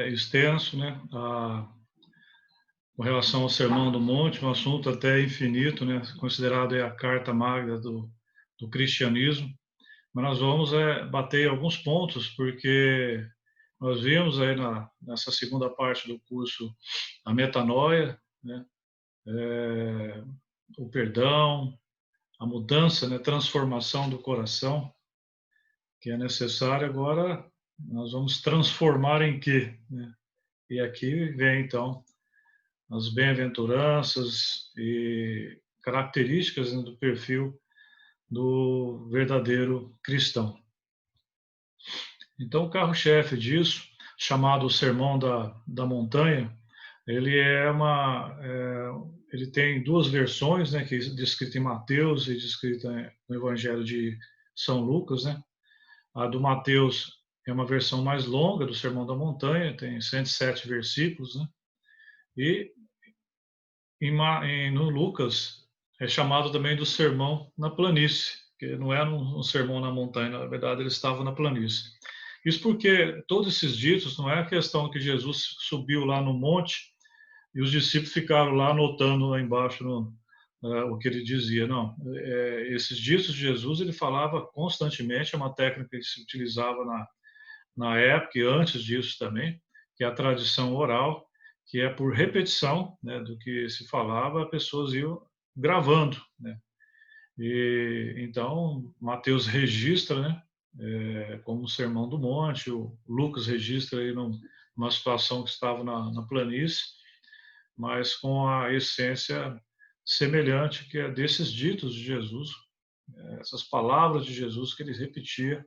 extenso, né? Com relação ao Sermão do Monte, um assunto até infinito, né? Considerado a carta magna do cristianismo. Mas nós vamos bater alguns pontos, porque nós vimos aí nessa segunda parte do curso a metanoia, né? É, o perdão, a mudança, né? Transformação do coração, que é necessário. Agora nós vamos transformar em quê, né? E aqui vem, então, as bem-aventuranças e características, né, do perfil do verdadeiro cristão. Então, o carro-chefe disso, chamado o Sermão da Montanha, ele ele tem duas versões, né, que é descrita em Mateus e descrita no Evangelho de São Lucas, né? A do Mateus é uma versão mais longa do Sermão da Montanha, tem 107 versículos, né? E no Lucas é chamado também do Sermão na Planície, que não era um sermão na montanha, na verdade ele estava na planície. Isso porque todos esses ditos não é a questão que Jesus subiu lá no monte e os discípulos ficaram lá anotando lá embaixo o que ele dizia, não. Esses ditos de Jesus ele falava constantemente, é uma técnica que se utilizava na época e antes disso também, que é a tradição oral, que é por repetição, né, do que se falava, as pessoas iam gravando, né? E então Mateus registra, né, como o Sermão do Monte, o Lucas registra aí numa situação que estava na planície, mas com a essência semelhante que é desses ditos de Jesus, essas palavras de Jesus que ele repetia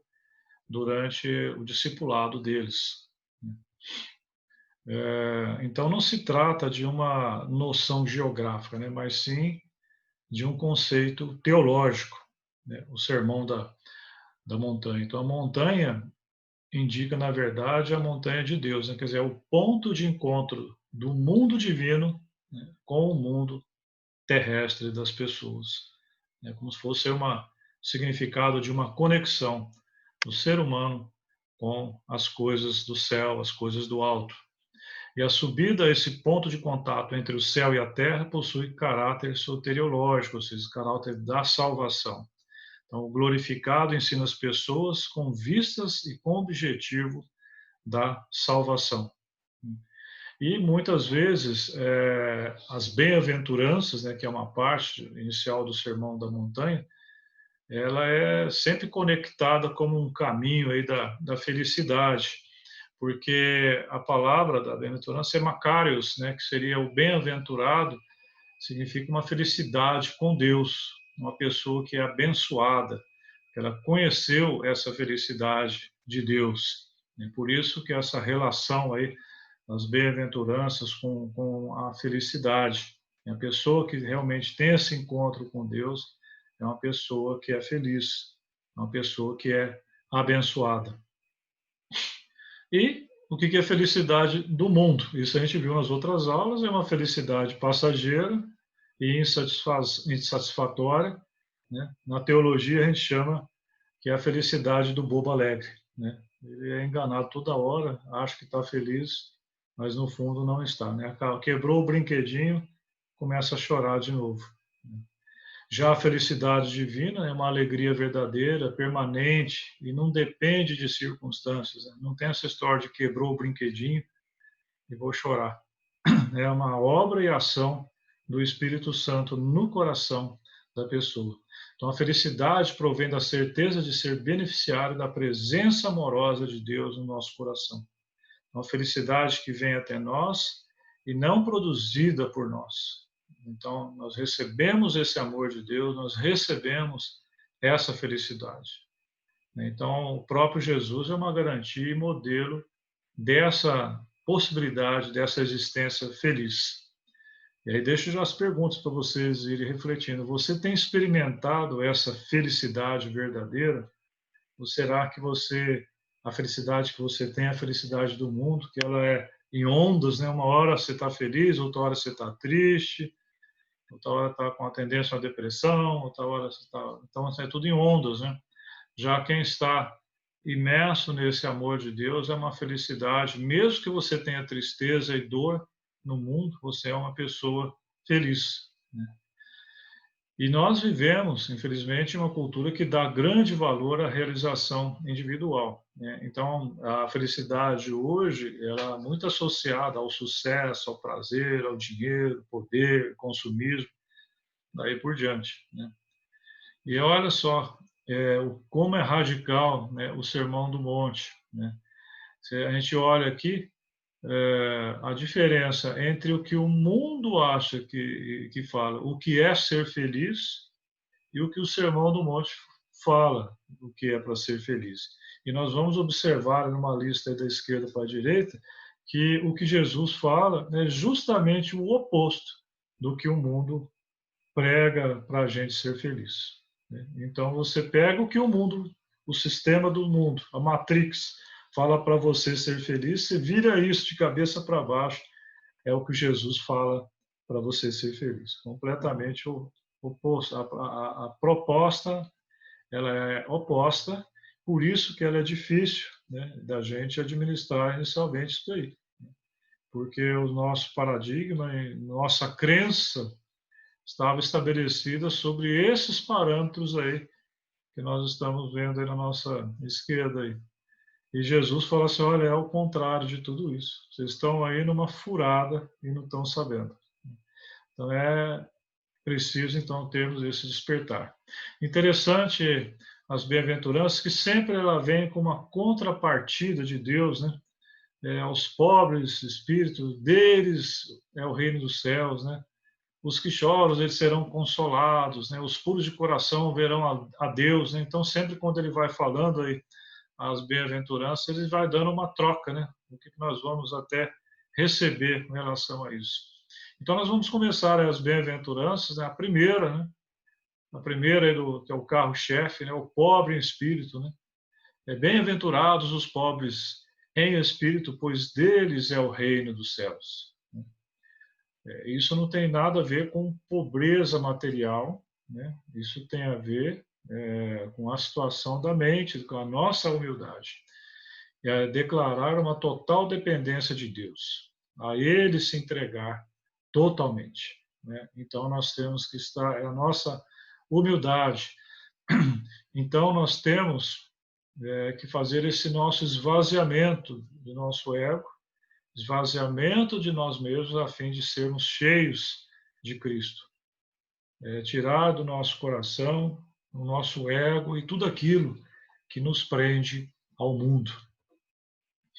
durante o discipulado deles. Então, não se trata de uma noção geográfica, né, mas sim de um conceito teológico, né, o sermão da montanha. Então, a montanha indica, na verdade, a montanha de Deus, né, quer dizer, é o ponto de encontro do mundo divino, né, com o mundo terrestre das pessoas. É como se fosse o significado de uma conexão do ser humano com as coisas do céu, as coisas do alto. E a subida a esse ponto de contato entre o céu e a terra possui caráter soteriológico, ou seja, caráter da salvação. Então, o glorificado ensina as pessoas com vistas e com objetivo da salvação. E muitas vezes as bem-aventuranças, né, que é uma parte inicial do Sermão da Montanha, ela é sempre conectada como um caminho aí da felicidade, porque a palavra da bem-aventurança é Macarios, né, que seria o bem-aventurado, significa uma felicidade com Deus, uma pessoa que é abençoada, que ela conheceu essa felicidade de Deus. E por isso que essa relação aí das bem-aventuranças com a felicidade. A pessoa que realmente tem esse encontro com Deus é uma pessoa que é feliz, é uma pessoa que é abençoada. E o que é felicidade do mundo? Isso a gente viu nas outras aulas, é uma felicidade passageira e insatisfatória, né? Na teologia a gente chama que é a felicidade do bobo alegre, né? Ele é enganado toda hora, acha que está feliz, mas no fundo não está, né? Quebrou o brinquedinho, começa a chorar de novo. Já a felicidade divina é uma alegria verdadeira, permanente e não depende de circunstâncias, né? Não tem essa história de quebrou o brinquedinho e vou chorar. É uma obra e ação do Espírito Santo no coração da pessoa. Então, a felicidade provém da certeza de ser beneficiário da presença amorosa de Deus no nosso coração. Uma felicidade que vem até nós e não produzida por nós. Então, nós recebemos esse amor de Deus, nós recebemos essa felicidade. Então, o próprio Jesus é uma garantia e modelo dessa possibilidade, dessa existência feliz. E aí deixo já as perguntas para vocês irem refletindo. Você tem experimentado essa felicidade verdadeira? Ou será que a felicidade que você tem é a felicidade do mundo, que ela é em ondas, né? Uma hora você está feliz, outra hora você está triste, outra hora está com a tendência à depressão, outra hora você está... Então, é tudo em ondas, né? Já quem está imerso nesse amor de Deus, é uma felicidade. Mesmo que você tenha tristeza e dor no mundo, você é uma pessoa feliz, né? E nós vivemos, infelizmente, uma cultura que dá grande valor à realização individual, né? Então, a felicidade hoje, ela é muito associada ao sucesso, ao prazer, ao dinheiro, poder, consumismo, daí por diante, né? E olha só, como é radical, né, o Sermão do Monte, né? Se a gente olha aqui, a diferença entre o que o mundo acha que fala, o que é ser feliz, e o que o Sermão do Monte fala, o que é para ser feliz. E nós vamos observar numa lista da esquerda para a direita que o que Jesus fala é justamente o oposto do que o mundo prega para a gente ser feliz, né? Então você pega o que o mundo, o sistema do mundo, a Matrix, fala para você ser feliz, você vira isso de cabeça para baixo, é o que Jesus fala para você ser feliz. Completamente o oposto. A proposta, ela é oposta, por isso que ela é difícil, né, da gente administrar inicialmente isso aí. Porque o nosso paradigma, nossa crença estava estabelecida sobre esses parâmetros aí que nós estamos vendo aí na nossa esquerda aí. E Jesus fala assim, olha, é o contrário de tudo isso. Vocês estão aí numa furada e não estão sabendo. Então é preciso então termos esse despertar. Interessante as bem-aventuranças que sempre ela vem com uma contrapartida de Deus, né? Aos pobres espíritos deles é o reino dos céus, né? Os que choram, eles serão consolados, né? Os puros de coração verão a Deus, né? Então, sempre quando ele vai falando aí as bem-aventuranças, ele vai dando uma troca, né? O que nós vamos até receber com relação a isso. Então, nós vamos começar as bem-aventuranças, né? A primeira, né? A primeira é que é o carro-chefe, né? O pobre em espírito, né? Bem-aventurados os pobres em espírito, pois deles é o reino dos céus. Isso não tem nada a ver com pobreza material, né? Isso tem a ver com a situação da mente, com a nossa humildade. É declarar uma total dependência de Deus, a Ele se entregar totalmente, né? Então nós temos que estar, é a nossa humildade. Então nós temos que fazer esse nosso esvaziamento do nosso ego, esvaziamento de nós mesmos a fim de sermos cheios de Cristo. Tirar do nosso coração, o nosso ego e tudo aquilo que nos prende ao mundo.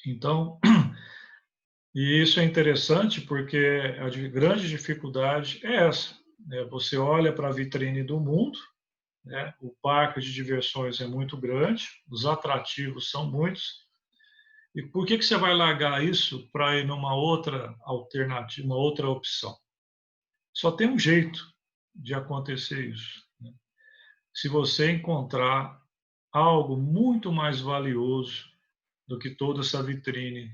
Então, e isso é interessante porque a grande dificuldade é essa, né? Você olha para a vitrine do mundo, né? O parque de diversões é muito grande, os atrativos são muitos, e por que você vai largar isso para ir numa outra alternativa, uma outra opção? Só tem um jeito de acontecer isso, né? Se você encontrar algo muito mais valioso do que toda essa vitrine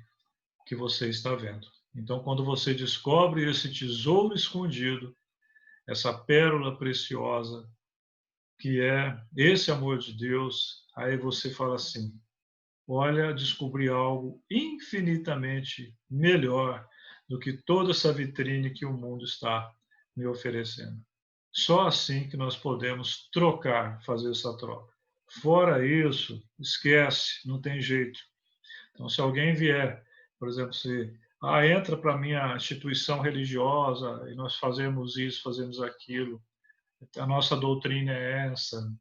que você está vendo. Então, quando você descobre esse tesouro escondido, essa pérola preciosa, que é esse amor de Deus, aí você fala assim: olha, descobri algo infinitamente melhor do que toda essa vitrine que o mundo está me oferecendo. Só assim que nós podemos trocar, fazer essa troca. Fora isso, esquece, não tem jeito. Então, se alguém vier, por exemplo, se entra para a minha instituição religiosa e nós fazemos isso, fazemos aquilo, a nossa doutrina é essa,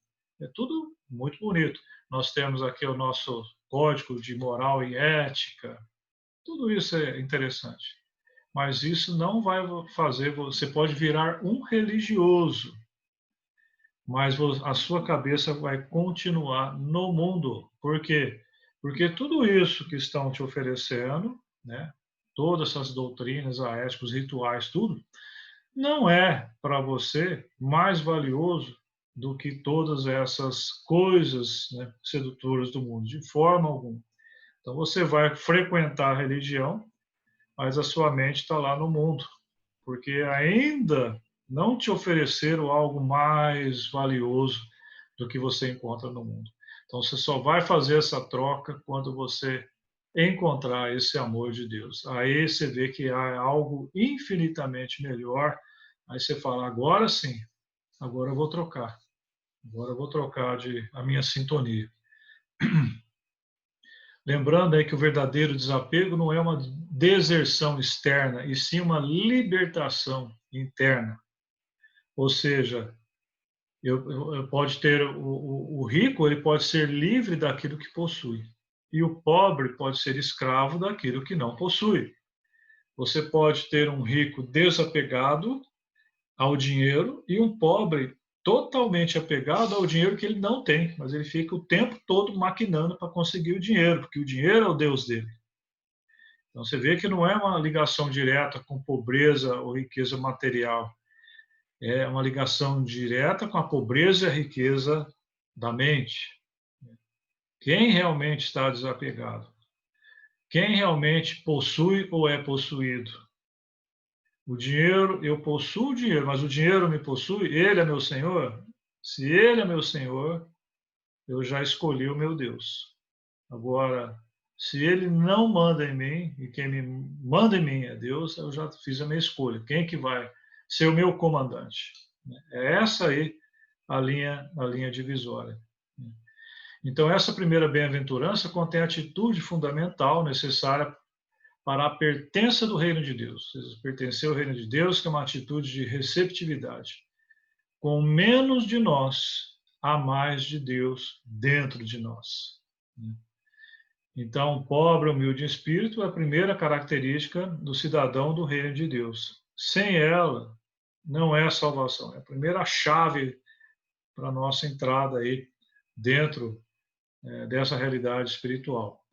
é tudo muito bonito. Nós temos aqui o nosso código de moral e ética, tudo isso é interessante. Mas isso não vai fazer, você pode virar um religioso, mas a sua cabeça vai continuar no mundo. Por quê? Porque tudo isso que estão te oferecendo, né, todas essas doutrinas, a ética, os rituais, tudo, não é para você mais valioso do que todas essas coisas, né, sedutoras do mundo, de forma alguma. Então você vai frequentar a religião, mas a sua mente está lá no mundo, porque ainda não te ofereceram algo mais valioso do que você encontra no mundo. Então, você só vai fazer essa troca quando você encontrar esse amor de Deus. Aí você vê que há algo infinitamente melhor. Aí você fala, agora sim, agora eu vou trocar. Agora eu vou trocar a minha sintonia. Lembrando aí que o verdadeiro desapego não é uma deserção externa, e sim uma libertação interna. Ou seja, eu pode ter o rico, ele pode ser livre daquilo que possui, e o pobre pode ser escravo daquilo que não possui. Você pode ter um rico desapegado ao dinheiro e um pobre totalmente apegado ao dinheiro que ele não tem, mas ele fica o tempo todo maquinando para conseguir o dinheiro, porque o dinheiro é o Deus dele. Então você vê que não é uma ligação direta com pobreza ou riqueza material, é uma ligação direta com a pobreza e a riqueza da mente. Quem realmente está desapegado? Quem realmente possui ou é possuído? O dinheiro, eu possuo o dinheiro, mas o dinheiro me possui, ele é meu Senhor? Se ele é meu Senhor, eu já escolhi o meu Deus. Agora, se ele não manda em mim, e quem me manda em mim é Deus, eu já fiz a minha escolha. Quem que vai ser o meu comandante? É essa aí a linha divisória. Então, essa primeira bem-aventurança contém a atitude fundamental necessária para a pertença do reino de Deus. Pertencer ao reino de Deus, que é uma atitude de receptividade. Com menos de nós, há mais de Deus dentro de nós. Então, pobre, humilde em espírito é a primeira característica do cidadão do reino de Deus. Sem ela, não é salvação. É a primeira chave para a nossa entrada aí dentro dessa realidade espiritual.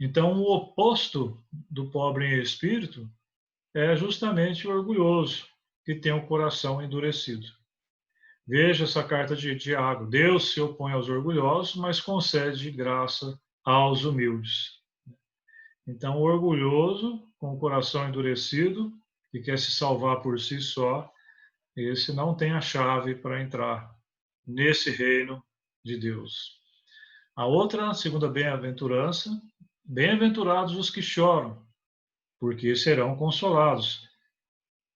Então, o oposto do pobre em espírito é justamente o orgulhoso, que tem o coração endurecido. Veja essa carta de Tiago. Deus se opõe aos orgulhosos, mas concede graça aos humildes. Então, o orgulhoso, com o coração endurecido, que quer se salvar por si só, esse não tem a chave para entrar nesse reino de Deus. A outra, segunda bem-aventurança, bem-aventurados os que choram, porque serão consolados.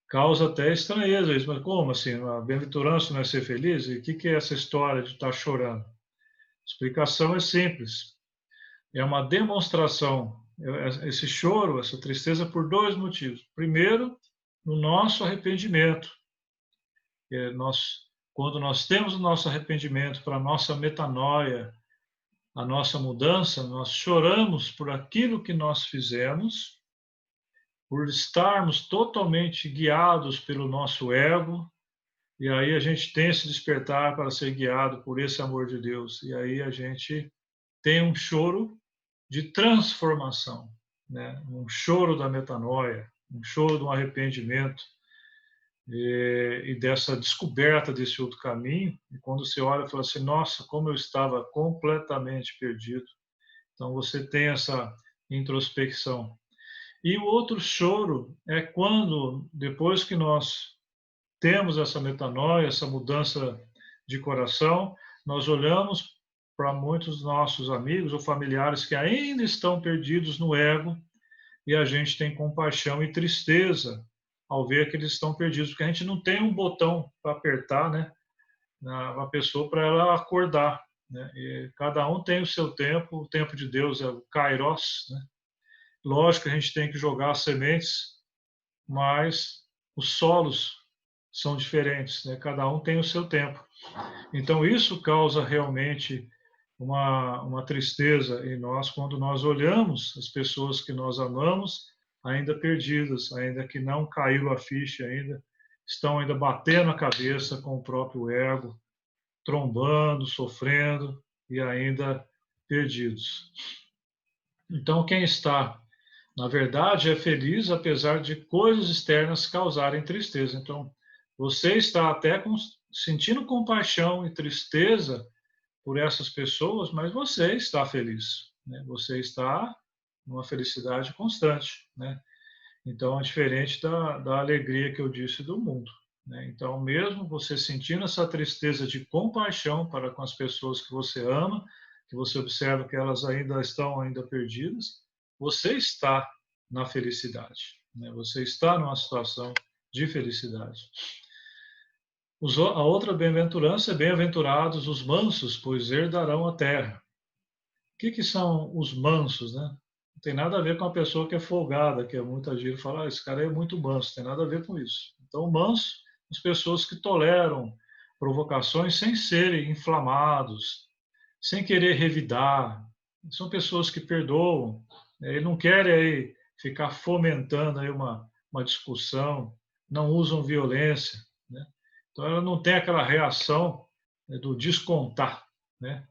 Causa até estranheza isso, mas como assim? A bem-aventurança não é ser feliz? E o que é essa história de estar chorando? A explicação é simples. É uma demonstração, esse choro, essa tristeza, por dois motivos. Primeiro, no nosso arrependimento. Quando nós temos o nosso arrependimento para a nossa metanoia, a nossa mudança, nós choramos por aquilo que nós fizemos, por estarmos totalmente guiados pelo nosso ego, e aí a gente tem esse despertar para ser guiado por esse amor de Deus, e aí a gente tem um choro de transformação, né? Um choro da metanoia, um choro do arrependimento e dessa descoberta desse outro caminho. E quando você olha e fala assim, nossa, como eu estava completamente perdido. Então você tem essa introspecção. E o outro choro é quando, depois que nós temos essa metanoia, essa mudança de coração, nós olhamos para muitos nossos amigos ou familiares que ainda estão perdidos no ego e a gente tem compaixão e tristeza ao ver que eles estão perdidos, porque a gente não tem um botão para apertar, né, na pessoa para ela acordar, né? E cada um tem o seu tempo, o tempo de Deus é o Kairos, né? Lógico que a gente tem que jogar as sementes, mas os solos são diferentes, né? Cada um tem o seu tempo. Então, isso causa realmente uma tristeza em nós quando nós olhamos as pessoas que nós amamos ainda perdidas, ainda que não caiu a ficha ainda, estão ainda batendo a cabeça com o próprio ego, trombando, sofrendo e ainda perdidos. Então, quem está, na verdade, é feliz apesar de coisas externas causarem tristeza. Então, você está até sentindo compaixão e tristeza por essas pessoas, mas você está feliz, né? Você está numa felicidade constante, né? Então, é diferente da alegria que eu disse do mundo, né? Então, mesmo você sentindo essa tristeza de compaixão para com as pessoas que você ama, que você observa que elas ainda estão perdidas, você está na felicidade, né? Você está numa situação de felicidade. A outra bem-aventurança é: bem-aventurados os mansos, pois herdarão a terra. O que são os mansos, né? Não tem nada a ver com a pessoa que é folgada, que é muita gente fala, esse cara é muito manso, tem nada a ver com isso. Então, manso, as pessoas que toleram provocações sem serem inflamados, sem querer revidar, são pessoas que perdoam, né? E não querem aí ficar fomentando aí uma discussão, não usam violência, né? Então, ela não tem aquela reação, né, do descontar, né?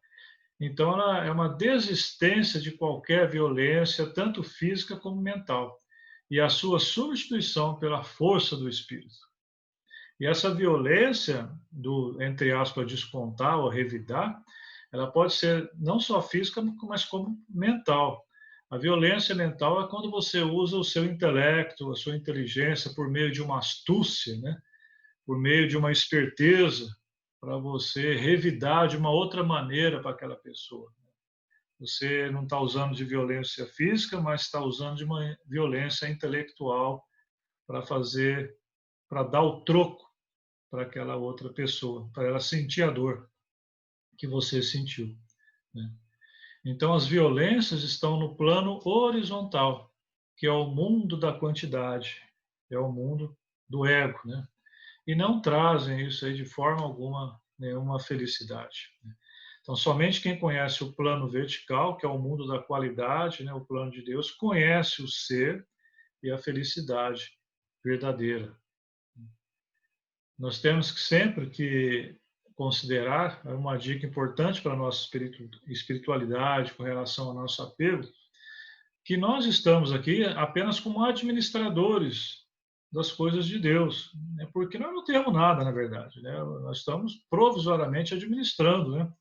Então, ela é uma desistência de qualquer violência, tanto física como mental, e a sua substituição pela força do espírito. E essa violência do, entre aspas, descontar ou revidar, ela pode ser não só física, mas como mental. A violência mental é quando você usa o seu intelecto, a sua inteligência por meio de uma astúcia, né? Por meio de uma esperteza, para você revidar de uma outra maneira para aquela pessoa. Você não está usando de violência física, mas está usando de uma violência intelectual para fazer, para dar o troco para aquela outra pessoa, para ela sentir a dor que você sentiu, né? Então, as violências estão no plano horizontal, que é o mundo da quantidade, é o mundo do ego, né? E não trazem isso aí de forma alguma, nenhuma felicidade, né? Então, somente quem conhece o plano vertical, que é o mundo da qualidade, né, o plano de Deus, conhece o ser e a felicidade verdadeira. Nós temos que sempre que considerar, é uma dica importante para a nossa espiritualidade com relação ao nosso apego, que nós estamos aqui apenas como administradores das coisas de Deus, né? Porque nós não temos nada, na verdade, né? Nós estamos provisoriamente administrando, né?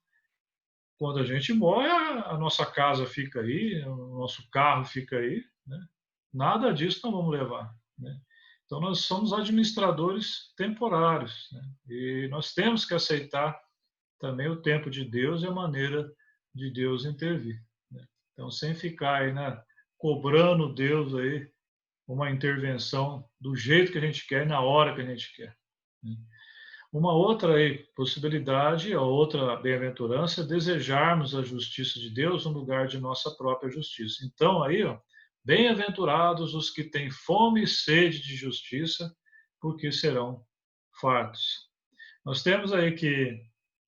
Quando a gente morre, a nossa casa fica aí, o nosso carro fica aí, né? Nada disso nós vamos levar, né? Então, nós somos administradores temporários, né? E nós temos que aceitar também o tempo de Deus e a maneira de Deus intervir, né? Então, sem ficar aí, né, cobrando Deus aí uma intervenção do jeito que a gente quer, na hora que a gente quer, né? Uma outra aí, possibilidade, a outra bem-aventurança, é desejarmos a justiça de Deus no lugar de nossa própria justiça. Então, aí, ó, bem-aventurados os que têm fome e sede de justiça, porque serão fartos. Nós temos aí que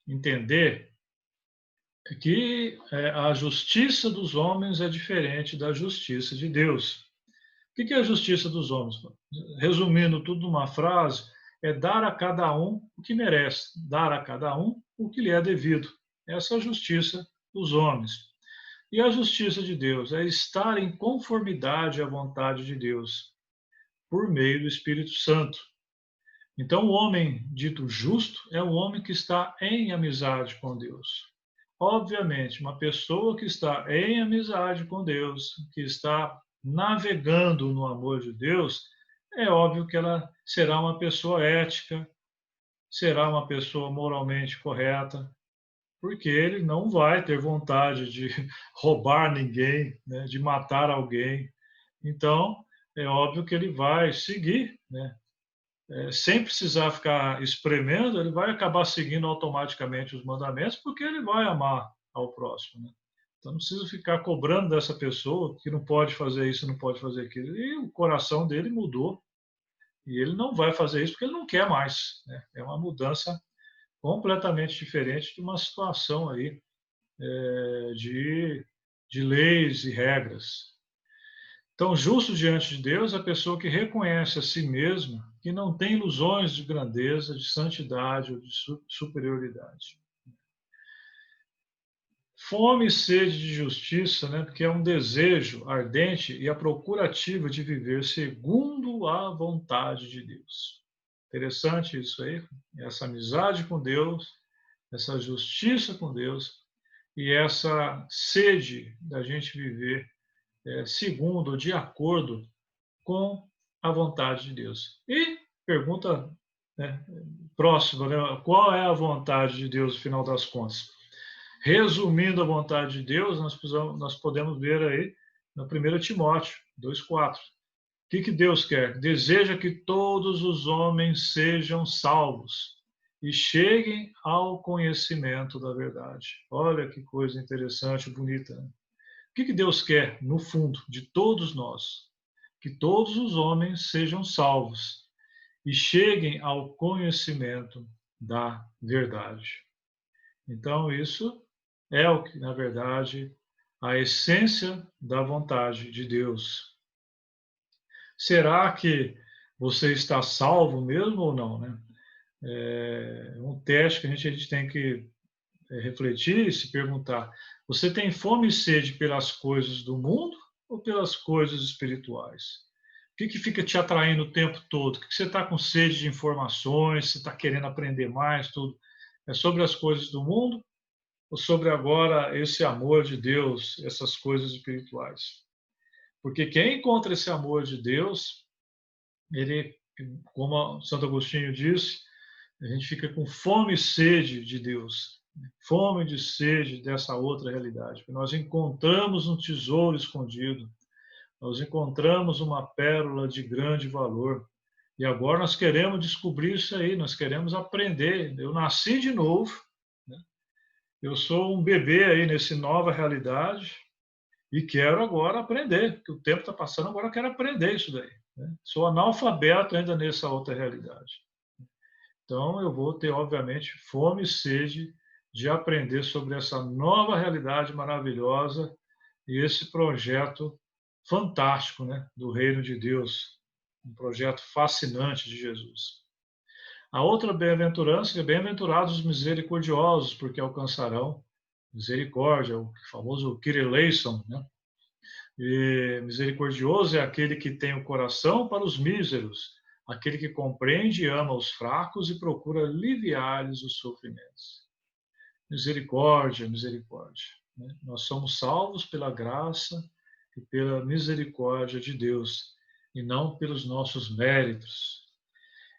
entender que a justiça dos homens é diferente da justiça de Deus. O que é a justiça dos homens? Resumindo tudo numa frase, é dar a cada um o que merece, dar a cada um o que lhe é devido. Essa é a justiça dos homens. E a justiça de Deus é estar em conformidade à vontade de Deus, por meio do Espírito Santo. Então, o homem dito justo é um homem que está em amizade com Deus. Obviamente, uma pessoa que está em amizade com Deus, que está navegando no amor de Deus, é óbvio que ela será uma pessoa ética, será uma pessoa moralmente correta, porque ele não vai ter vontade de roubar ninguém, né, de matar alguém. Então, é óbvio que ele vai seguir, né, sem precisar ficar espremendo, ele vai acabar seguindo automaticamente os mandamentos, porque ele vai amar ao próximo, né? Então não precisa ficar cobrando dessa pessoa que não pode fazer isso, não pode fazer aquilo. E o coração dele mudou. E ele não vai fazer isso porque ele não quer mais, né? É uma mudança completamente diferente de uma situação aí de leis e regras. Então, justo diante de Deus é a pessoa que reconhece a si mesma, que não tem ilusões de grandeza, de santidade ou de superioridade. Fome e sede de justiça, né? Porque é um desejo ardente e a procura ativa de viver segundo a vontade de Deus. Interessante isso aí, essa amizade com Deus, essa justiça com Deus e essa sede da gente viver segundo ou de acordo com a vontade de Deus. E pergunta, né, próxima, né, qual é a vontade de Deus no final das contas? Resumindo a vontade de Deus, nós podemos ver aí na 1 Timóteo 2,4. O que Deus quer? Deseja que todos os homens sejam salvos e cheguem ao conhecimento da verdade. Olha que coisa interessante, bonita, né? O que Deus quer, no fundo, de todos nós? Que todos os homens sejam salvos e cheguem ao conhecimento da verdade. Então, isso é o que, na verdade, a essência da vontade de Deus. Será que você está salvo mesmo ou não, né? É um teste que a gente tem que refletir e se perguntar: você tem fome e sede pelas coisas do mundo ou pelas coisas espirituais? O que fica te atraindo o tempo todo? O que você está com sede de informações? Você está querendo aprender mais? Tudo é sobre as coisas do mundo ou sobre agora esse amor de Deus, essas coisas espirituais? Porque quem encontra esse amor de Deus, ele, como Santo Agostinho disse, a gente fica com fome e sede de Deus, fome e sede dessa outra realidade. Porque nós encontramos um tesouro escondido, nós encontramos uma pérola de grande valor. E agora nós queremos descobrir isso aí, nós queremos aprender. Eu nasci de novo, né? Eu sou um bebê aí nessa nova realidade e quero agora aprender, porque o tempo está passando, agora eu quero aprender isso daí, né? Sou analfabeto ainda nessa outra realidade. Então, eu vou ter, obviamente, fome e sede de aprender sobre essa nova realidade maravilhosa e esse projeto fantástico, né, do Reino de Deus, um projeto fascinante de Jesus. A outra bem-aventurança é bem-aventurados os misericordiosos, porque alcançarão misericórdia, o famoso Kyrieleison, né? E misericordioso é aquele que tem o coração para os míseros, aquele que compreende e ama os fracos e procura aliviar-lhes os sofrimentos. Misericórdia, misericórdia, né? Nós somos salvos pela graça e pela misericórdia de Deus, e não pelos nossos méritos.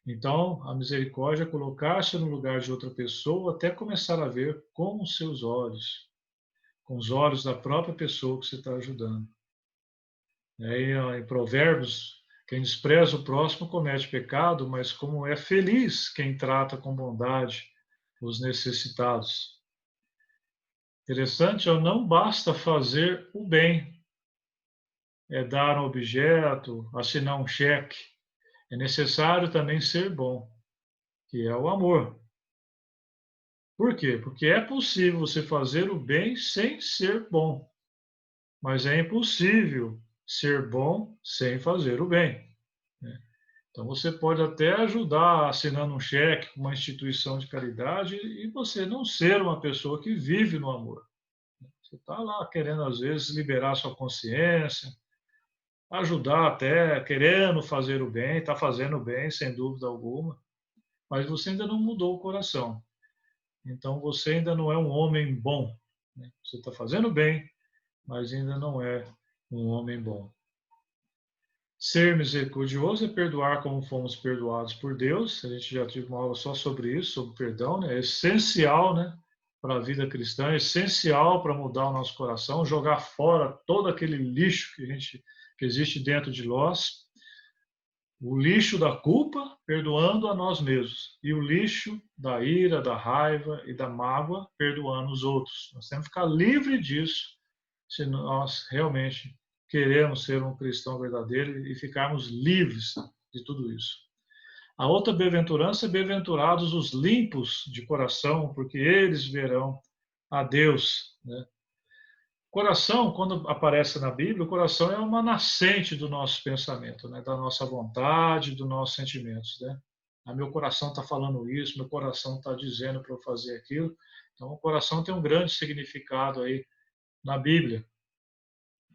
Então, a misericórdia é colocar-se no lugar de outra pessoa até começar a ver com os seus olhos, com os olhos da própria pessoa que você está ajudando. Aí, em Provérbios, quem despreza o próximo comete pecado, mas como é feliz quem trata com bondade os necessitados. Interessante, não basta fazer o bem, é dar um objeto, assinar um cheque. É necessário também ser bom, que é o amor. Por quê? Porque é possível você fazer o bem sem ser bom, mas é impossível ser bom sem fazer o bem, né? Então, você pode até ajudar assinando um cheque com uma instituição de caridade e você não ser uma pessoa que vive no amor. Você está lá querendo, às vezes, liberar sua consciência, ajudar até, querendo fazer o bem, está fazendo o bem, sem dúvida alguma, mas você ainda não mudou o coração. Então, você ainda não é um homem bom, né? Você está fazendo bem, mas ainda não é um homem bom. Ser misericordioso é perdoar como fomos perdoados por Deus. A gente já teve uma aula só sobre isso, sobre perdão, né? É essencial, né, para a vida cristã, é essencial para mudar o nosso coração, jogar fora todo aquele lixo que existe dentro de nós, o lixo da culpa, perdoando a nós mesmos, e o lixo da ira, da raiva e da mágoa, perdoando os outros. Nós temos que ficar livre disso, se nós realmente queremos ser um cristão verdadeiro e ficarmos livres de tudo isso. A outra bem-aventurança é bem-aventurados os limpos de coração, porque eles verão a Deus, né? Coração, quando aparece na Bíblia, o coração é uma nascente do nosso pensamento, né? Da nossa vontade, dos nossos sentimentos, né? Meu coração está falando isso, meu coração está dizendo para eu fazer aquilo. Então, o coração tem um grande significado aí na Bíblia.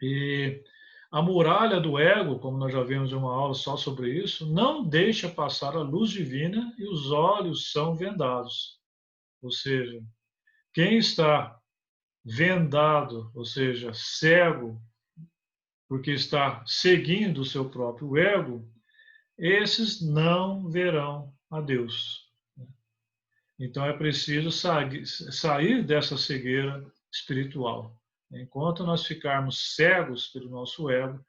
E a muralha do ego, como nós já vimos em uma aula só sobre isso, não deixa passar a luz divina e os olhos são vendados. Ou seja, quem está vendado, ou seja, cego, porque está seguindo o seu próprio ego, esses não verão a Deus. Então é preciso sair dessa cegueira espiritual. Enquanto nós ficarmos cegos pelo nosso ego,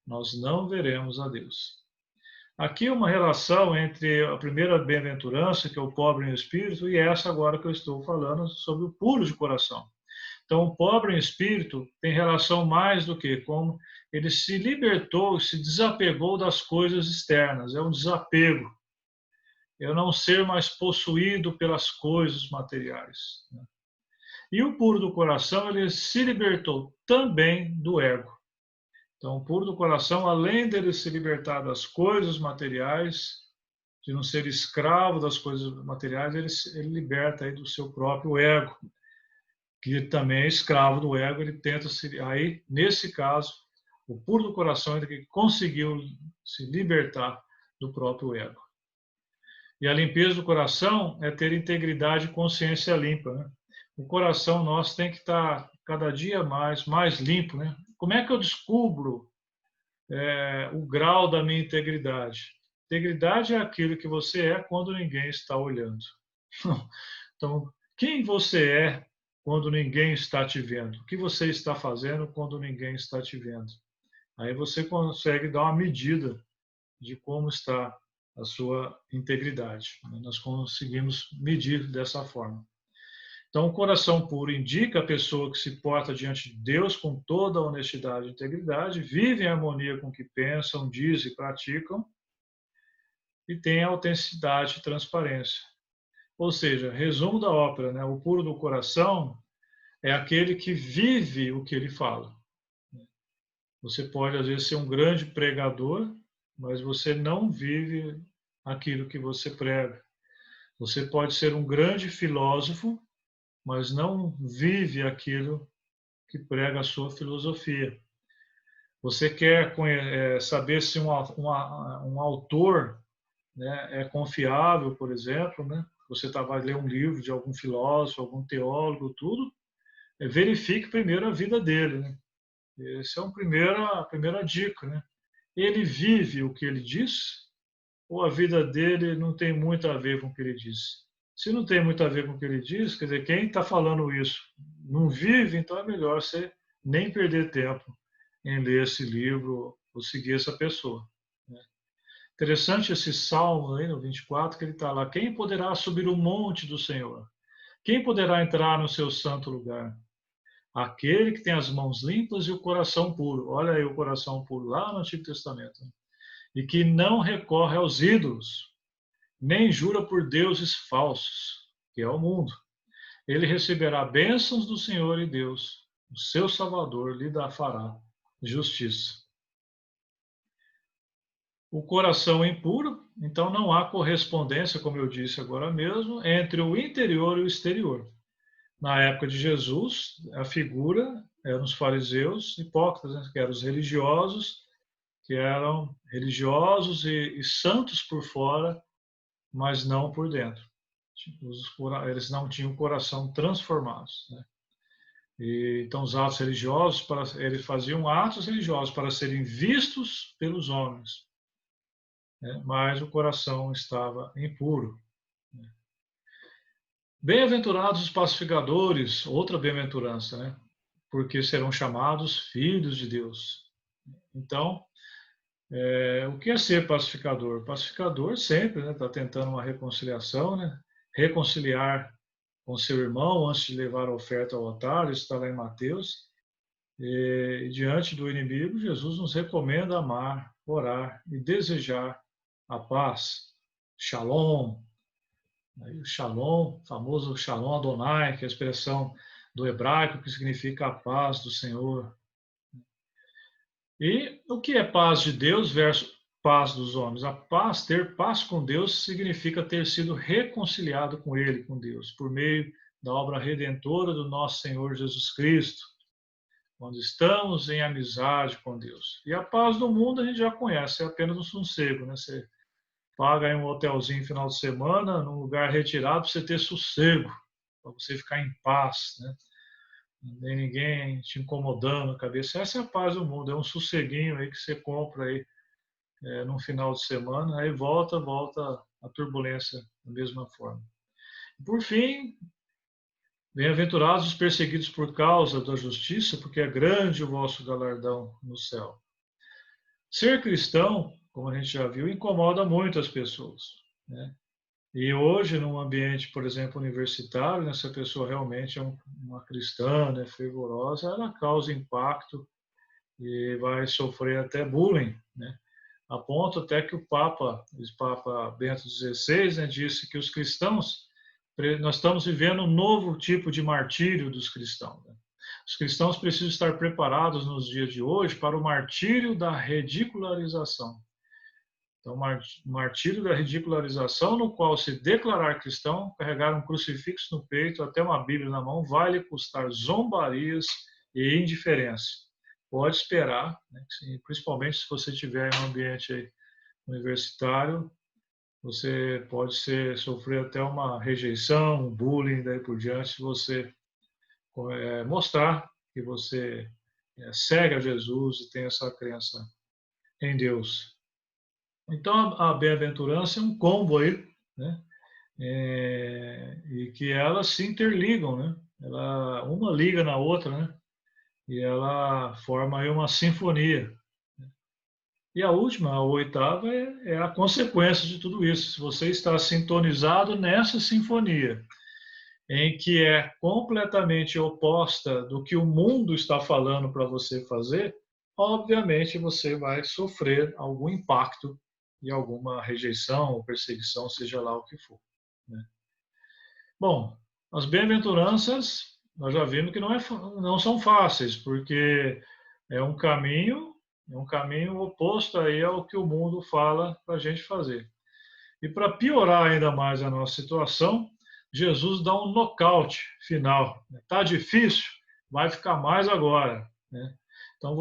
nós não veremos a Deus. Aqui uma relação entre a primeira bem-aventurança, que é o pobre em espírito, e essa agora que eu estou falando sobre o puro de coração. Então, o pobre em espírito tem relação mais do que como ele se libertou, se desapegou das coisas externas. É um desapego. Eu não ser mais possuído pelas coisas materiais. E o puro do coração, ele se libertou também do ego. Então, o puro do coração, além dele se libertar das coisas materiais, de não ser escravo das coisas materiais, ele liberta aí do seu próprio ego, que também é escravo do ego, ele tenta se... Aí, nesse caso, o puro do coração, ele conseguiu se libertar do próprio ego. E a limpeza do coração é ter integridade e consciência limpa, né? O coração nosso tem que estar cada dia mais limpo, né? Como é que eu descubro o grau da minha integridade? Integridade é aquilo que você é quando ninguém está olhando. Então, quem você é quando ninguém está te vendo? O que você está fazendo quando ninguém está te vendo? Aí você consegue dar uma medida de como está a sua integridade. Nós conseguimos medir dessa forma. Então, o coração puro indica a pessoa que se porta diante de Deus com toda a honestidade e integridade, vive em harmonia com o que pensam, dizem e praticam, e tem autenticidade e transparência. Ou seja, resumo da ópera, né? O puro do coração é aquele que vive o que ele fala. Você pode, às vezes, ser um grande pregador, mas você não vive aquilo que você prega. Você pode ser um grande filósofo, mas não vive aquilo que prega a sua filosofia. Você quer saber se um autor, né, é confiável, por exemplo, né? Você vai ler um livro de algum filósofo, algum teólogo, tudo, verifique primeiro a vida dele, né? Essa é a primeira dica, né? Ele vive o que ele diz ou a vida dele não tem muito a ver com o que ele diz? Se não tem muito a ver com o que ele diz, quer dizer, quem está falando isso não vive, então é melhor você nem perder tempo em ler esse livro ou seguir essa pessoa. Né? Interessante esse salmo aí no 24, que ele está lá. Quem poderá subir o monte do Senhor? Quem poderá entrar no seu santo lugar? Aquele que tem as mãos limpas e o coração puro. Olha aí o coração puro lá no Antigo Testamento. Né? E que não recorre aos ídolos, nem jura por deuses falsos, que é o mundo. Ele receberá bênçãos do Senhor e Deus, o seu Salvador lhe fará justiça. O coração impuro, então não há correspondência, como eu disse agora mesmo, entre o interior e o exterior. Na época de Jesus, a figura eram os fariseus hipócritas, né, que eram os religiosos, que eram religiosos e santos por fora, mas não por dentro. Eles não tinham o coração transformados. Né? Então, os atos religiosos, eles faziam atos religiosos para serem vistos pelos homens, né? Mas o coração estava impuro. Né? Bem-aventurados os pacificadores, outra bem-aventurança, né? Porque serão chamados filhos de Deus. Então, o que é ser pacificador? Pacificador sempre está tentando uma reconciliação, né? Reconciliar com seu irmão antes de levar a oferta ao altar, isso está lá em Mateus. E diante do inimigo, Jesus nos recomenda amar, orar e desejar a paz. Shalom, aí o shalom, famoso shalom Adonai, que é a expressão do hebraico que significa a paz do Senhor. E o que é paz de Deus versus paz dos homens? A paz, ter paz com Deus, significa ter sido reconciliado com Ele, com Deus, por meio da obra redentora do nosso Senhor Jesus Cristo, quando estamos em amizade com Deus. E a paz do mundo a gente já conhece, é apenas um sossego, né? Você paga em um hotelzinho final de semana, num lugar retirado, para você ter sossego, para você ficar em paz, né? Nem ninguém te incomodando a cabeça. Essa é a paz do mundo, é um sosseguinho aí que você compra aí no final de semana, aí volta a turbulência da mesma forma. Por fim, bem-aventurados os perseguidos por causa da justiça, porque é grande o vosso galardão no céu. Ser cristão, como a gente já viu, incomoda muito as pessoas, né? E hoje, num ambiente, por exemplo, universitário, né, se a pessoa realmente é uma cristã, né, fervorosa, ela causa impacto e vai sofrer até bullying, né? A ponto até que o Papa Bento XVI, né, disse que os cristãos, nós estamos vivendo um novo tipo de martírio dos cristãos, né? Os cristãos precisam estar preparados nos dias de hoje para o martírio da ridicularização. Então, martírio da ridicularização, no qual se declarar cristão, carregar um crucifixo no peito, até uma Bíblia na mão, vai lhe custar zombarias e indiferença. Pode esperar, né, principalmente se você estiver em um ambiente universitário, você pode sofrer até uma rejeição, um bullying, daí por diante, se você mostrar que você segue a Jesus e tem essa crença em Deus. Então, a bem-aventurança é um combo aí, né? E que elas se interligam, né? Uma liga na outra, né? E ela forma aí uma sinfonia. E a última, a oitava, é a consequência de tudo isso. Se você está sintonizado nessa sinfonia, em que é completamente oposta do que o mundo está falando para você fazer, obviamente você vai sofrer algum impacto e alguma rejeição ou perseguição, seja lá o que for, né? Bom, as bem-aventuranças, nós já vimos que não são fáceis, porque é um caminho, é um caminho oposto aí ao que o mundo fala para a gente fazer. E para piorar ainda mais a nossa situação, Jesus dá um nocaute final. Está difícil, vai ficar mais agora, né? Então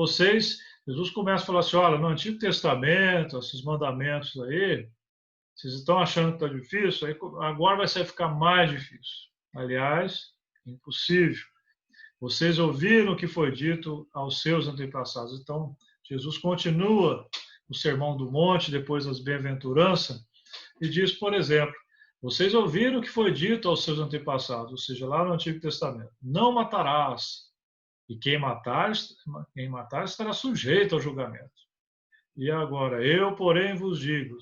Jesus começa a falar assim, olha, no Antigo Testamento, esses mandamentos aí, vocês estão achando que está difícil, aí agora vai ficar mais difícil. Aliás, impossível. Vocês ouviram o que foi dito aos seus antepassados. Então, Jesus continua o Sermão do Monte, depois das bem-aventuranças, e diz, por exemplo, vocês ouviram o que foi dito aos seus antepassados, ou seja, lá no Antigo Testamento, não matarás, e quem matar estará sujeito ao julgamento. E agora, eu, porém, vos digo,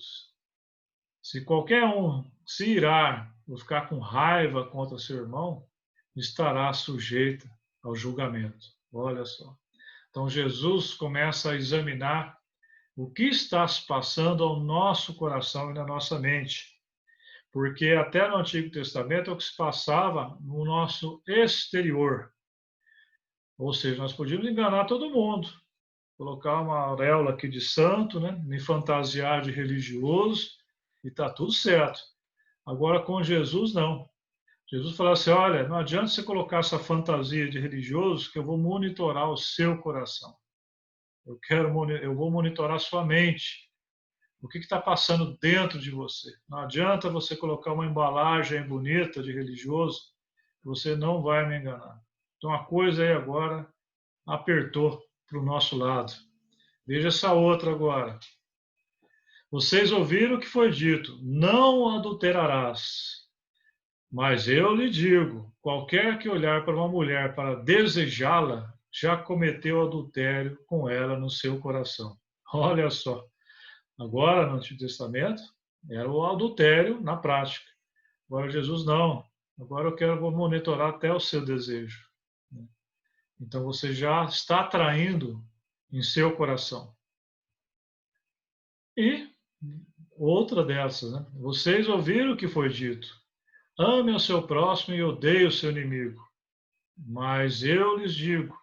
se qualquer um se irar ou ficar com raiva contra seu irmão, estará sujeito ao julgamento. Olha só. Então, Jesus começa a examinar o que está se passando ao nosso coração e na nossa mente. Porque até no Antigo Testamento é o que se passava no nosso exterior. Ou seja, nós podíamos enganar todo mundo, colocar uma auréola aqui de santo, né? Me fantasiar de religioso e está tudo certo. Agora, com Jesus, não. Jesus falou assim, olha, não adianta você colocar essa fantasia de religioso que eu vou monitorar o seu coração. Eu vou monitorar a sua mente. O que está passando dentro de você? Não adianta você colocar uma embalagem bonita de religioso, que você não vai me enganar. Então a coisa aí agora apertou para o nosso lado. Veja essa outra agora. Vocês ouviram o que foi dito: não adulterarás. Mas eu lhe digo: qualquer que olhar para uma mulher para desejá-la, já cometeu adultério com ela no seu coração. Olha só. Agora, no Antigo Testamento, era o adultério na prática. Agora, Jesus não. Agora vou monitorar até o seu desejo. Então, você já está atraindo em seu coração. E outra dessas, né? Vocês ouviram o que foi dito: ame o seu próximo e odeie o seu inimigo. Mas eu lhes digo: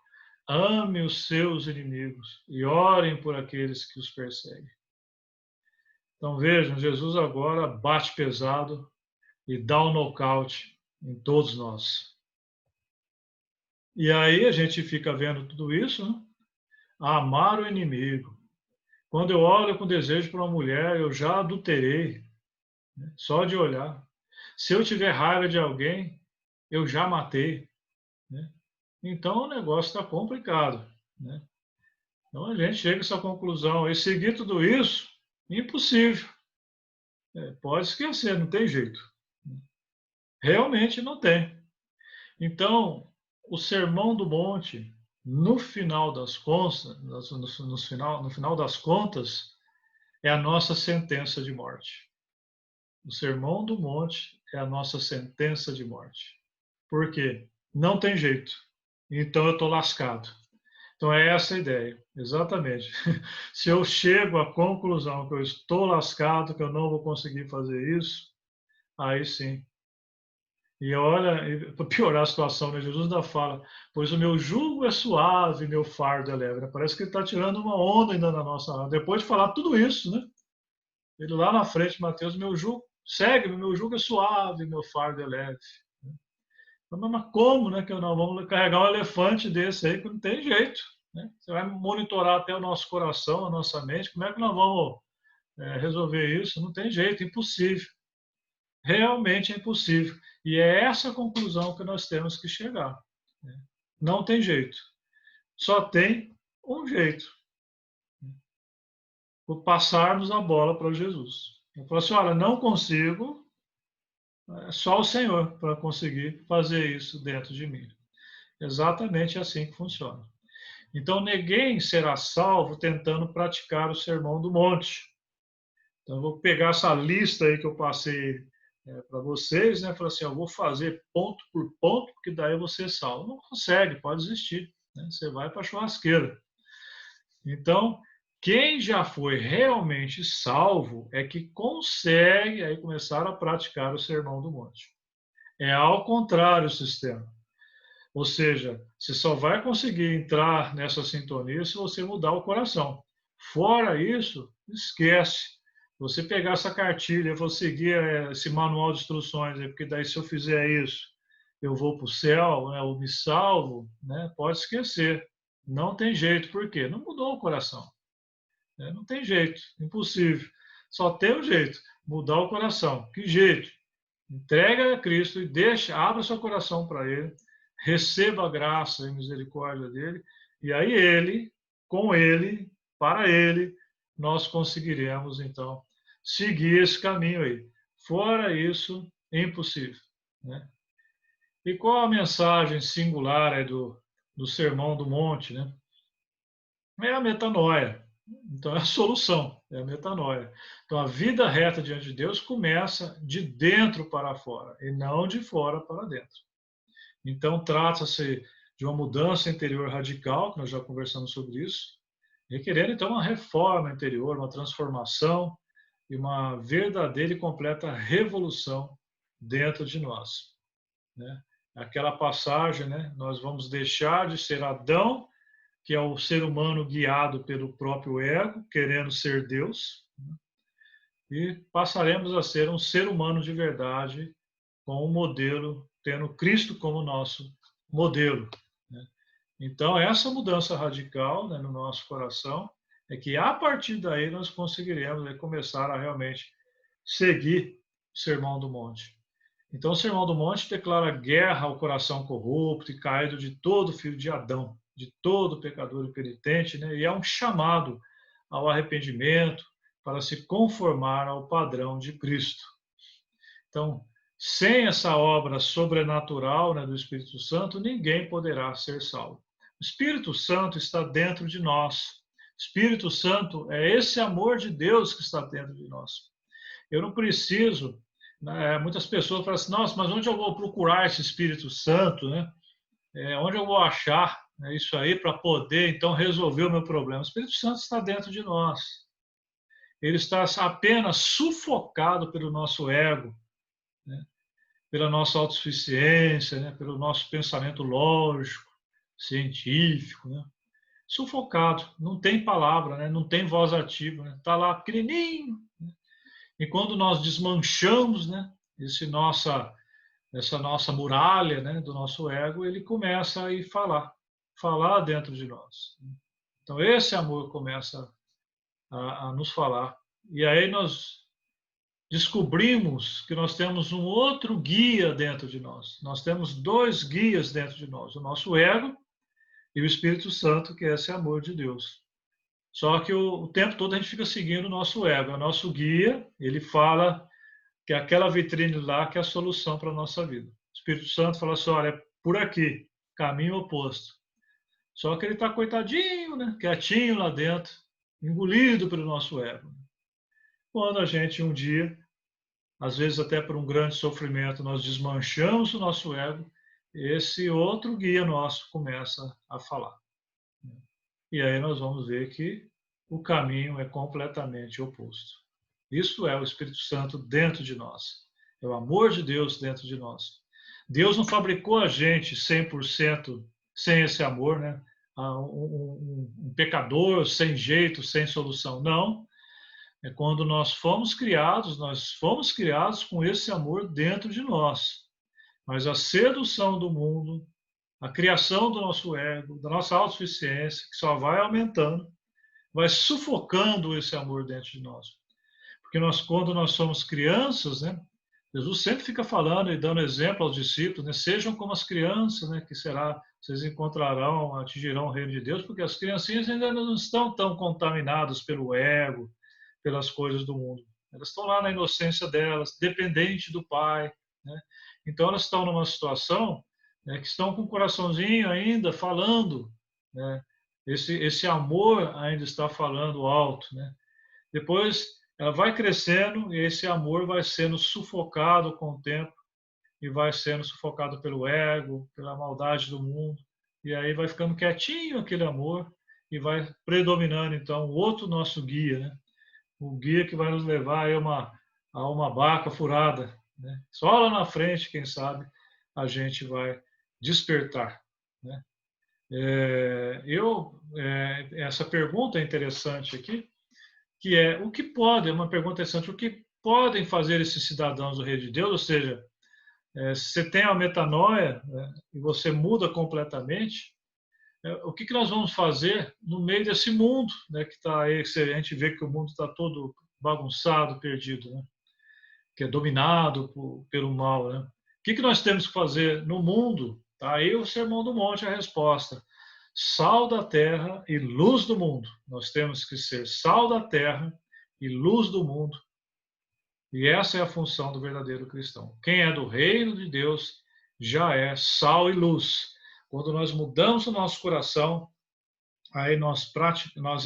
ame os seus inimigos e orem por aqueles que os perseguem. Então vejam, Jesus agora bate pesado e dá um nocaute em todos nós. E aí a gente fica vendo tudo isso, né? Amar o inimigo. Quando eu olho com desejo para uma mulher, eu já adulterei, né? Só de olhar. Se eu tiver raiva de alguém, eu já matei, né? Então o negócio está complicado, né? Então a gente chega a essa conclusão. E seguir tudo isso, impossível. Pode esquecer, não tem jeito. Realmente não tem. Então, o Sermão do Monte, no final das contas, no final das contas, é a nossa sentença de morte. O Sermão do Monte é a nossa sentença de morte. Por quê? Não tem jeito. Então eu estou lascado. Então é essa a ideia, exatamente. Se eu chego à conclusão que eu estou lascado, que eu não vou conseguir fazer isso, aí sim. E olha, para piorar a situação, né? Jesus ainda fala: pois o meu jugo é suave, meu fardo é leve. Parece que ele está tirando uma onda ainda na nossa alma. Depois de falar tudo isso, né? Ele lá na frente, Mateus, meu jugo, segue, meu jugo é suave, meu fardo é leve. Mas como, né, que nós vamos carregar um elefante desse aí que não tem jeito, né? Você vai monitorar até o nosso coração, a nossa mente, como é que nós vamos resolver isso? Não tem jeito, impossível. Realmente é impossível. E é essa a conclusão que nós temos que chegar, né? Não tem jeito. Só tem um jeito. Passarmos a bola para Jesus. Eu falo assim, olha, não consigo, é só o Senhor para conseguir fazer isso dentro de mim. Exatamente assim que funciona. Então, ninguém será salvo tentando praticar o Sermão do Monte. Então, eu vou pegar essa lista aí que eu passei para vocês, né? Falar assim, eu vou fazer ponto por ponto, porque daí você salva. Não consegue, pode desistir, né? Você vai para a churrasqueira. Então, quem já foi realmente salvo é que consegue aí começar a praticar o Sermão do Monte. É ao contrário o sistema. Ou seja, você só vai conseguir entrar nessa sintonia se você mudar o coração. Fora isso, esquece. Você pegar essa cartilha, eu vou seguir esse manual de instruções, porque daí se eu fizer isso, eu vou para o céu, né, eu me salvo, né, pode esquecer. Não tem jeito, por quê? Não mudou o coração. Né? Não tem jeito, impossível. Só tem um jeito, mudar o coração. Que jeito? Entrega a Cristo e deixa, abra seu coração para Ele, receba a graça e misericórdia dele, e aí Ele, com Ele, para Ele, nós conseguiremos, então, seguir esse caminho aí. Fora isso, impossível. Né? E qual a mensagem singular do Sermão do Monte? Né? É a metanoia. Então, é a solução, é a metanoia. Então, a vida reta diante de Deus começa de dentro para fora, e não de fora para dentro. Então, trata-se de uma mudança interior radical, que nós já conversamos sobre isso, requerendo, então, uma reforma interior, uma transformação e uma verdadeira e completa revolução dentro de nós. Né? Aquela passagem, né? Nós vamos deixar de ser Adão, que é o ser humano guiado pelo próprio ego, querendo ser Deus, né? E passaremos a ser um ser humano de verdade, com um modelo, tendo Cristo como nosso modelo. Né? Então, essa mudança radical, né, no nosso coração é que, a partir daí, nós conseguiremos, né, começar a realmente seguir o Sermão do Monte. Então, o Sermão do Monte declara guerra ao coração corrupto e caído de todo filho de Adão, de todo pecador e penitente, né? E é um chamado ao arrependimento para se conformar ao padrão de Cristo. Então, sem essa obra sobrenatural, né, do Espírito Santo, ninguém poderá ser salvo. O Espírito Santo está dentro de nós. O Espírito Santo é esse amor de Deus que está dentro de nós. Eu não preciso, né, muitas pessoas falam assim, nossa, mas onde eu vou procurar esse Espírito Santo, né? Onde eu vou achar, né, isso aí para poder, então, resolver o meu problema? O Espírito Santo está dentro de nós. Ele está apenas sufocado pelo nosso ego, né? Pela nossa autossuficiência, né? Pelo nosso pensamento lógico, científico, né? Sufocado, não tem palavra, né? Não tem voz ativa, né? Está lá pequenininho, né? E quando nós desmanchamos, né, essa nossa muralha, né, do nosso ego, ele começa a ir falar dentro de nós. Então esse amor começa a nos falar. E aí nós descobrimos que nós temos um outro guia dentro de nós. Nós temos dois guias dentro de nós, o nosso ego e o Espírito Santo, que é esse amor de Deus. Só que o tempo todo a gente fica seguindo o nosso ego. O nosso guia, ele fala que é aquela vitrine lá que é a solução para a nossa vida. O Espírito Santo fala assim, olha, é por aqui, caminho oposto. Só que ele está coitadinho, né? Quietinho lá dentro, engolido pelo nosso ego. Quando a gente um dia, às vezes até por um grande sofrimento, nós desmanchamos o nosso ego, esse outro guia nosso começa a falar. E aí nós vamos ver que o caminho é completamente oposto. Isso é o Espírito Santo dentro de nós. É o amor de Deus dentro de nós. Deus não fabricou a gente 100% sem esse amor, né? Um pecador sem jeito, sem solução. Não. É quando nós fomos criados com esse amor dentro de nós. Mas a sedução do mundo, a criação do nosso ego, da nossa autossuficiência, que só vai aumentando, vai sufocando esse amor dentro de nós. Porque quando nós somos crianças, né, Jesus sempre fica falando e dando exemplo aos discípulos, né, sejam como as crianças, né, que será, vocês encontrarão, atingirão o reino de Deus, porque as criancinhas ainda não estão tão contaminadas pelo ego, pelas coisas do mundo. Elas estão lá na inocência delas, dependente do pai, né? Então elas estão numa situação, né, que estão com o coraçãozinho ainda falando, né? Esse amor ainda está falando alto, né? Depois ela vai crescendo e esse amor vai sendo sufocado com o tempo e vai sendo sufocado pelo ego, pela maldade do mundo, e aí vai ficando quietinho aquele amor e vai predominando então o outro nosso guia, né? O guia que vai nos levar a uma barca furada, né? Só lá na frente, quem sabe, a gente vai despertar, né? Essa pergunta é interessante aqui, que é o que pode, é uma pergunta interessante, o que podem fazer esses cidadãos do Reino de Deus, ou seja, se você tem a metanoia, né, e você muda completamente, o que nós vamos fazer no meio desse mundo, né, que está aí, que a gente vê que o mundo está todo bagunçado, perdido, né, que é dominado pelo mal, né? O que nós temos que fazer no mundo? Tá aí o Sermão do Monte, a resposta. Sal da terra e luz do mundo. Nós temos que ser sal da terra e luz do mundo. E essa é a função do verdadeiro cristão. Quem é do reino de Deus já é sal e luz. Quando nós mudamos o nosso coração, aí nós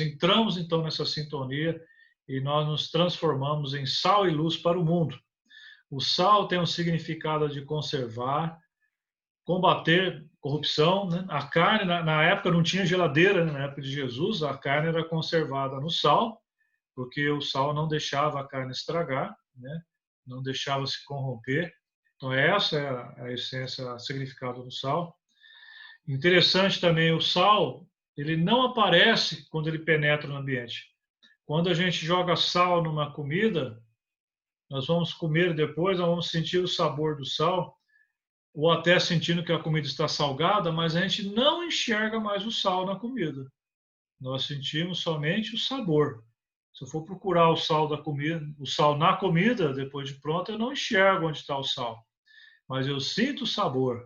entramos então nessa sintonia e nós nos transformamos em sal e luz para o mundo. O sal tem um significado de conservar, combater corrupção, né? A carne, na época não tinha geladeira, né? Na época de Jesus, a carne era conservada no sal, porque o sal não deixava a carne estragar, né? Não deixava se corromper. Então essa é a essência, o significado do sal. Interessante também, o sal, ele não aparece quando ele penetra no ambiente. Quando a gente joga sal numa comida, nós vamos comer depois, nós vamos sentir o sabor do sal, ou até sentindo que a comida está salgada, mas a gente não enxerga mais o sal na comida. Nós sentimos somente o sabor. Se eu for procurar o sal da comida, o sal na comida, depois de pronto, eu não enxergo onde está o sal, mas eu sinto o sabor.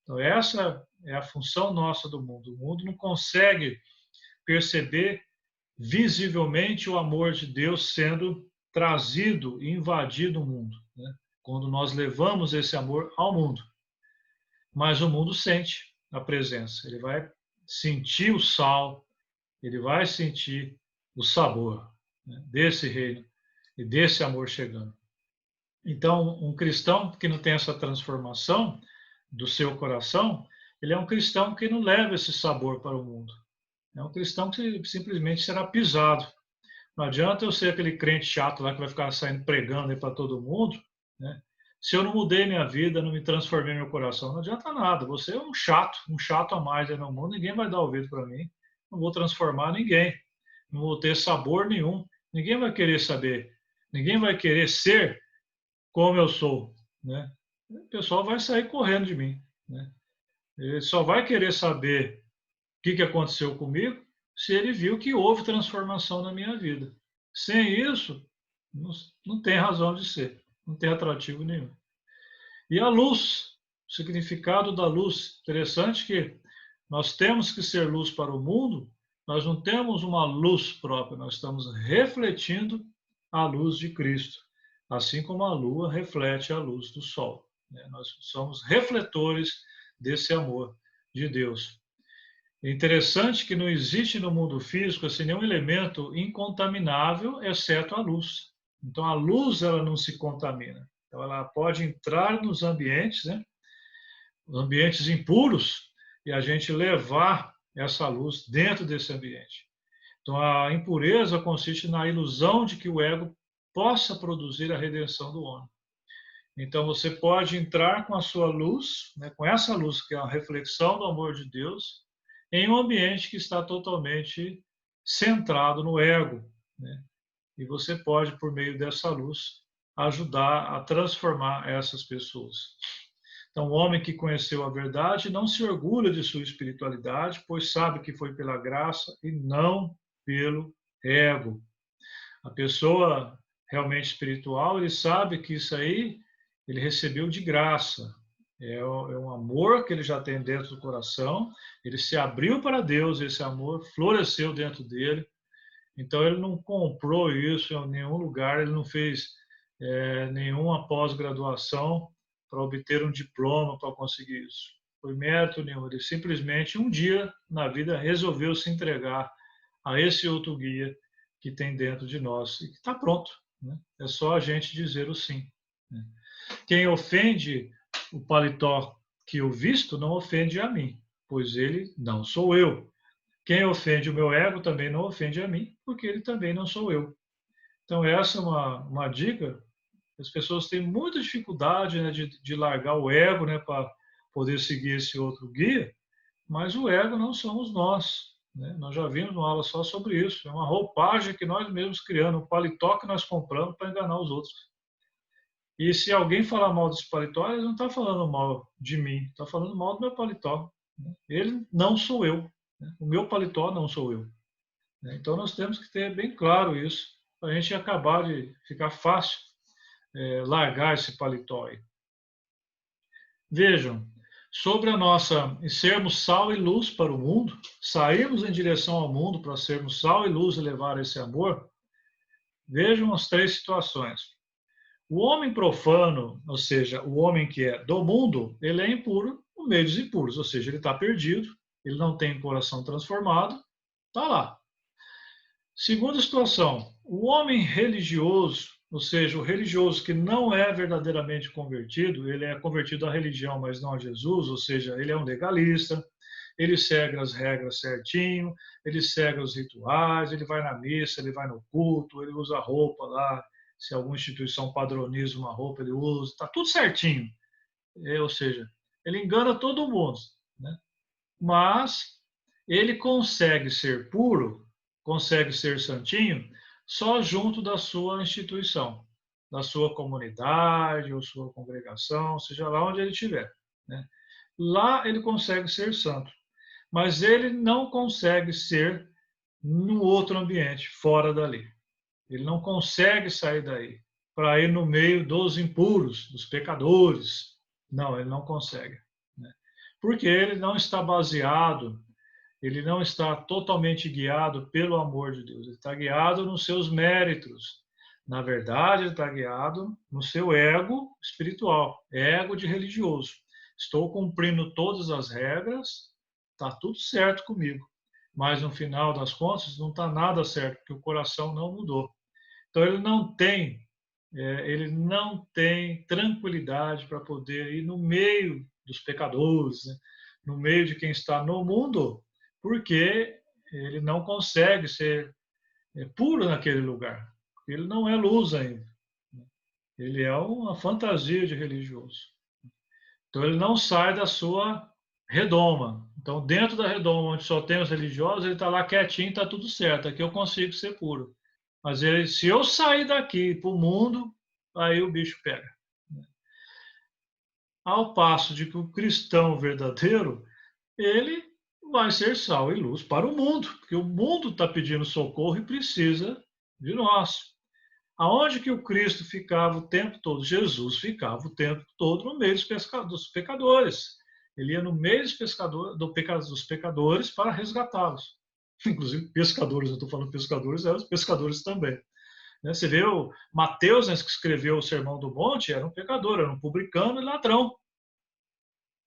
Então, essa é a função nossa do mundo. O mundo não consegue perceber visivelmente o amor de Deus sendo trazido e invadido o mundo, né? Quando nós levamos esse amor ao mundo. Mas o mundo sente a presença, ele vai sentir o sal, ele vai sentir o sabor, né, desse reino e desse amor chegando. Então, um cristão que não tem essa transformação do seu coração, ele é um cristão que não leva esse sabor para o mundo. É um cristão que simplesmente será pisado. Não adianta eu ser aquele crente chato lá que vai ficar saindo pregando aí para todo mundo, né? Se eu não mudei minha vida, não me transformei meu coração, não adianta nada. Você é um chato a mais aí no mundo, ninguém vai dar ouvido para mim, não vou transformar ninguém, não vou ter sabor nenhum, ninguém vai querer saber, ninguém vai querer ser como eu sou, né? O pessoal vai sair correndo de mim, né? Ele só vai querer saber o que aconteceu comigo se ele viu que houve transformação na minha vida. Sem isso, não tem razão de ser, não tem atrativo nenhum. E a luz, o significado da luz, interessante que nós temos que ser luz para o mundo, nós não temos uma luz própria, nós estamos refletindo a luz de Cristo. assim como a lua reflete a luz do sol, né? Nós somos refletores desse amor de Deus. É interessante que não existe no mundo físico assim, nenhum elemento incontaminável, exceto a luz. Então, a luz ela não se contamina. Então, ela pode entrar nos ambientes, né? Ambientes impuros, e a gente levar essa luz dentro desse ambiente. Então, a impureza consiste na ilusão de que o ego possa produzir a redenção do homem. Então, você pode entrar com a sua luz, né, com essa luz que é a reflexão do amor de Deus, em um ambiente que está totalmente centrado no ego, né? E você pode, por meio dessa luz, ajudar a transformar essas pessoas. Então, o homem que conheceu a verdade não se orgulha de sua espiritualidade, pois sabe que foi pela graça e não pelo ego. A pessoa realmente espiritual, ele sabe que isso aí ele recebeu de graça. É um amor que ele já tem dentro do coração, ele se abriu para Deus, esse amor floresceu dentro dele. Então, ele não comprou isso em nenhum lugar, ele não fez nenhuma pós-graduação para obter um diploma para conseguir isso. Foi mérito nenhum, ele simplesmente um dia na vida resolveu se entregar a esse outro guia que tem dentro de nós e que está pronto, né? É só a gente dizer o sim, né? Quem ofende o paletó que eu visto não ofende a mim, pois ele não sou eu. Quem ofende o meu ego também não ofende a mim, porque ele também não sou eu. Então, essa é uma dica. As pessoas têm muita dificuldade, né, de largar o ego, né, para poder seguir esse outro guia, mas o ego não somos nós, né? Nós já vimos uma aula só sobre isso. É uma roupagem que nós mesmos criamos, um paletó que nós compramos para enganar os outros. E se alguém falar mal desse paletó, ele não está falando mal de mim, está falando mal do meu paletó, né? Ele não sou eu, né? O meu paletó não sou eu, né? Então nós temos que ter bem claro isso, para a gente acabar de ficar fácil largar esse paletó aí. Vejam, sobre a nossa sermos sal e luz para o mundo, sairmos em direção ao mundo para sermos sal e luz e levar esse amor, vejam as três situações. O homem profano, ou seja, o homem que é do mundo, ele é impuro no meio dos impuros, ou seja, ele está perdido, ele não tem coração transformado, está lá. Segunda situação, o homem religioso, ou seja, o religioso que não é verdadeiramente convertido, ele é convertido à religião, mas não a Jesus, ou seja, ele é um legalista, ele segue as regras certinho, ele segue os rituais, ele vai na missa, ele vai no culto, ele usa roupa lá, se alguma instituição padroniza uma roupa, ele usa, está tudo certinho. Ou seja, ele engana todo mundo, né? Mas ele consegue ser puro, consegue ser santinho, só junto da sua instituição, da sua comunidade ou sua congregação, seja lá onde ele estiver, né? Lá ele consegue ser santo, mas ele não consegue ser no outro ambiente, fora dali. Ele não consegue sair daí para ir no meio dos impuros, dos pecadores. Não, ele não consegue, né? Porque ele não está baseado, ele não está totalmente guiado pelo amor de Deus, ele está guiado nos seus méritos. Na verdade, ele está guiado no seu ego espiritual, ego de religioso. Estou cumprindo todas as regras, está tudo certo comigo. Mas no final das contas, não está nada certo, porque o coração não mudou. Então ele não tem tranquilidade para poder ir no meio dos pecadores, né? No meio de quem está no mundo, porque ele não consegue ser puro naquele lugar. Ele não é luz ainda. Ele é uma fantasia de religioso. Então ele não sai da sua redoma. Então, dentro da redoma, onde só tem os religiosos, ele está lá quietinho, está tudo certo. Aqui eu consigo ser puro. Mas se eu sair daqui para o mundo, aí o bicho pega. Ao passo de que o cristão verdadeiro, ele vai ser sal e luz para o mundo, porque o mundo está pedindo socorro e precisa de nós. Aonde que o Cristo ficava o tempo todo? Jesus ficava o tempo todo no meio dos pecadores. Ele ia no meio dos pecadores para resgatá-los. Inclusive pescadores, eu estou falando pescadores, eram os pescadores também. Né? Você vê o Mateus, né, que escreveu o Sermão do Monte, era um pecador, era um publicano e ladrão.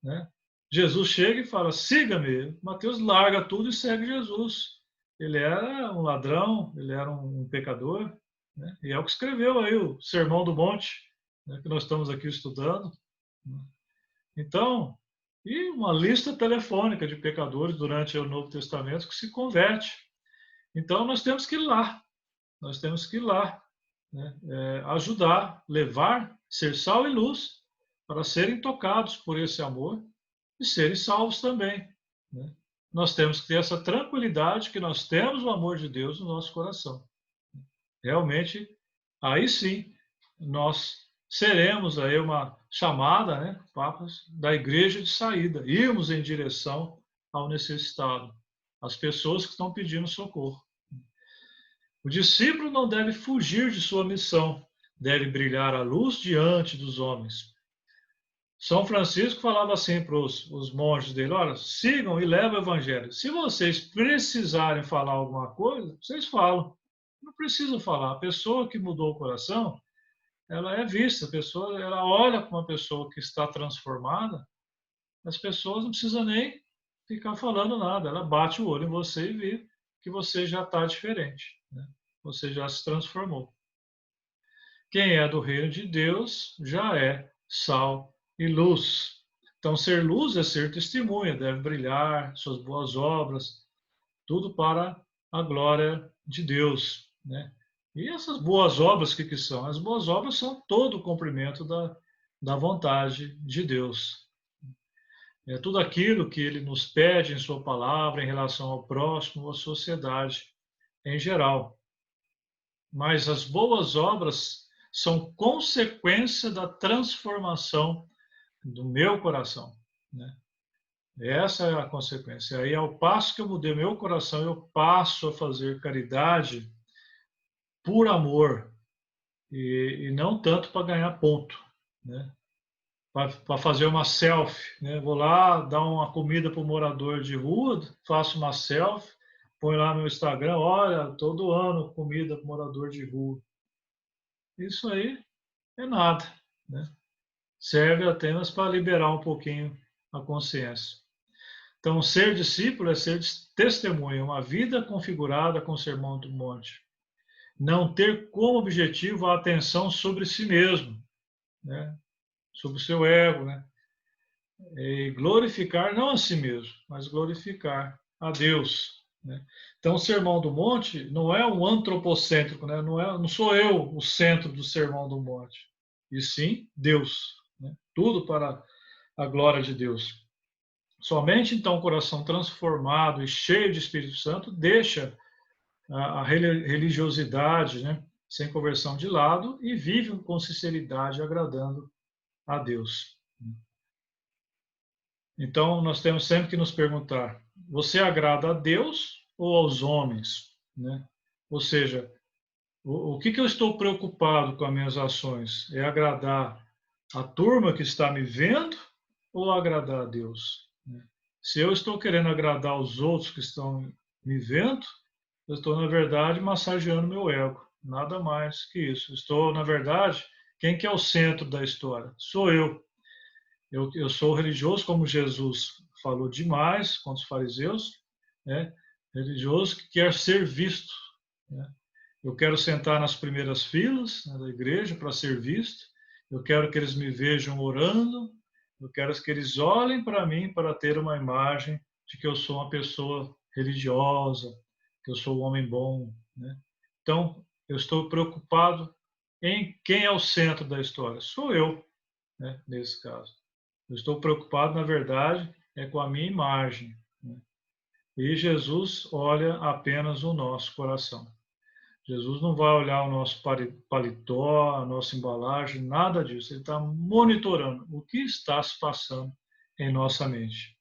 Né? Jesus chega e fala, siga-me. Mateus larga tudo e segue Jesus. Ele era um ladrão, ele era um pecador, né? E é o que escreveu aí o Sermão do Monte, né, que nós estamos aqui estudando. Né? Então, e uma lista telefônica de pecadores durante o Novo Testamento que se converte. Então, nós temos que ir lá, nós temos que ir lá, né? Ajudar, levar, ser sal e luz para serem tocados por esse amor e serem salvos também. Né? Nós temos que ter essa tranquilidade que nós temos o amor de Deus no nosso coração. Realmente, aí sim, nós seremos aí uma chamada, né, papas, da igreja de saída, irmos em direção ao necessitado, às pessoas que estão pedindo socorro. O discípulo não deve fugir de sua missão, deve brilhar a luz diante dos homens. São Francisco falava assim para os monges dele, olha, sigam e levem o evangelho. Se vocês precisarem falar alguma coisa, vocês falam. Não precisam falar. A pessoa que mudou o coração, ela é vista, a pessoa, ela olha para uma pessoa que está transformada, as pessoas não precisam nem ficar falando nada, ela bate o olho em você e vê que você já está diferente, né? Você já se transformou. Quem é do reino de Deus já é sal e luz. Então, ser luz é ser testemunha, deve brilhar, suas boas obras, tudo para a glória de Deus, né? E essas boas obras, o que são? As boas obras são todo o cumprimento da vontade de Deus. É tudo aquilo que ele nos pede em sua palavra em relação ao próximo, à sociedade em geral. Mas as boas obras são consequência da transformação do meu coração, né? Essa é a consequência. Aí, ao passo que eu mudei meu coração, eu passo a fazer caridade por amor e não tanto para ganhar ponto, né? Para fazer uma selfie, né? Vou lá dar uma comida para o morador de rua, faço uma selfie, ponho lá no meu Instagram, olha, todo ano comida para o morador de rua. Isso aí é nada, né? Serve apenas para liberar um pouquinho a consciência. Então, ser discípulo é ser testemunha, uma vida configurada com o Sermão do Monte. Não ter como objetivo a atenção sobre si mesmo, né? Sobre o seu ego, né? E glorificar não a si mesmo, mas glorificar a Deus, né? Então, o Sermão do Monte não é um antropocêntrico, né? Não sou eu o centro do Sermão do Monte, e sim Deus, né? Tudo para a glória de Deus. Somente então o coração transformado e cheio de Espírito Santo deixa a religiosidade, né, sem conversão de lado e vive com sinceridade, agradando a Deus. Então, nós temos sempre que nos perguntar: você agrada a Deus ou aos homens? Né? Ou seja, o que eu estou preocupado com as minhas ações? É agradar a turma que está me vendo ou agradar a Deus? Se eu estou querendo agradar os outros que estão me vendo, eu estou, na verdade, massageando meu ego. Nada mais que isso. Estou, na verdade, quem que é o centro da história? Sou eu. Eu sou religioso, como Jesus falou demais com os fariseus, né? Religioso que quer ser visto, né? Eu quero sentar nas primeiras filas, né, da igreja para ser visto. Eu quero que eles me vejam orando. Eu quero que eles olhem para mim para ter uma imagem de que eu sou uma pessoa religiosa, que eu sou um homem bom, né? Então, eu estou preocupado em quem é o centro da história. Sou eu, né, nesse caso. Eu estou preocupado, na verdade, com a minha imagem, né? E Jesus olha apenas o nosso coração. Jesus não vai olhar o nosso paletó, a nossa embalagem, nada disso. Ele está monitorando o que está se passando em nossa mente.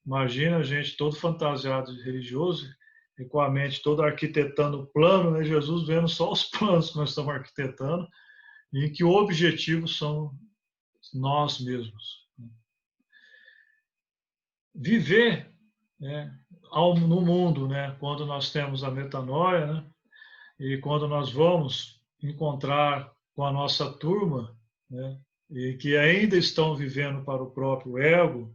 Imagina a gente todo fantasiado de religioso e com a mente toda arquitetando o plano, né? Jesus vendo só os planos que nós estamos arquitetando e que o objetivo são nós mesmos. Viver, né, no mundo, né, quando nós temos a metanoia, né, e quando nós vamos encontrar com a nossa turma, né, e que ainda estão vivendo para o próprio ego,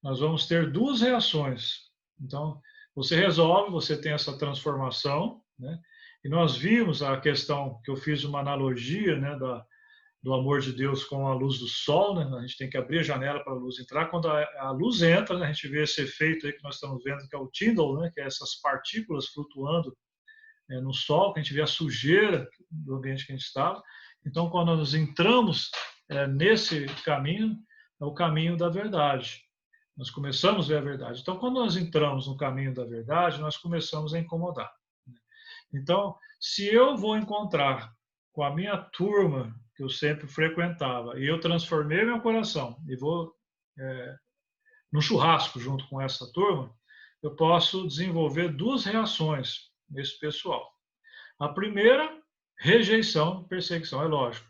nós vamos ter duas reações. Então, você resolve, você tem essa transformação, né? E nós vimos a questão que eu fiz uma analogia, né, do amor de Deus com a luz do sol, né? A gente tem que abrir a janela para a luz entrar. Quando a luz entra, né, a gente vê esse efeito aí que nós estamos vendo, que é o Tyndall, né, que é essas partículas flutuando no sol, que a gente vê a sujeira do ambiente que a gente estava. Então, quando nós entramos nesse caminho, é o caminho da verdade. Nós começamos a ver a verdade. Então, quando nós entramos no caminho da verdade, nós começamos a incomodar. Então, se eu vou encontrar com a minha turma, que eu sempre frequentava, e eu transformei meu coração e vou no churrasco junto com essa turma, eu posso desenvolver duas reações nesse pessoal. A primeira, rejeição, perseguição, é lógico.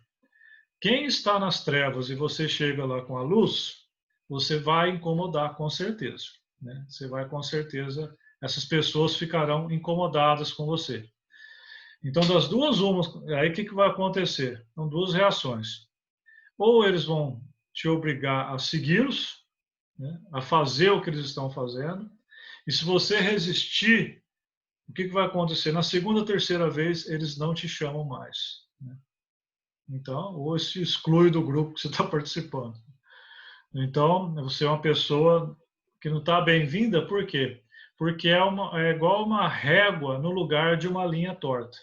Quem está nas trevas e você chega lá com a luz, você vai incomodar com certeza. Né? Você vai com certeza, essas pessoas ficarão incomodadas com você. Então, das duas, aí o que vai acontecer? São duas reações. Ou eles vão te obrigar a segui-los, né? A fazer o que eles estão fazendo, e se você resistir, o que vai acontecer? Na segunda, terceira vez, eles não te chamam mais. Né? Então, ou se exclui do grupo que você está participando. Então, você é uma pessoa que não está bem-vinda, por quê? Porque é igual uma régua no lugar de uma linha torta.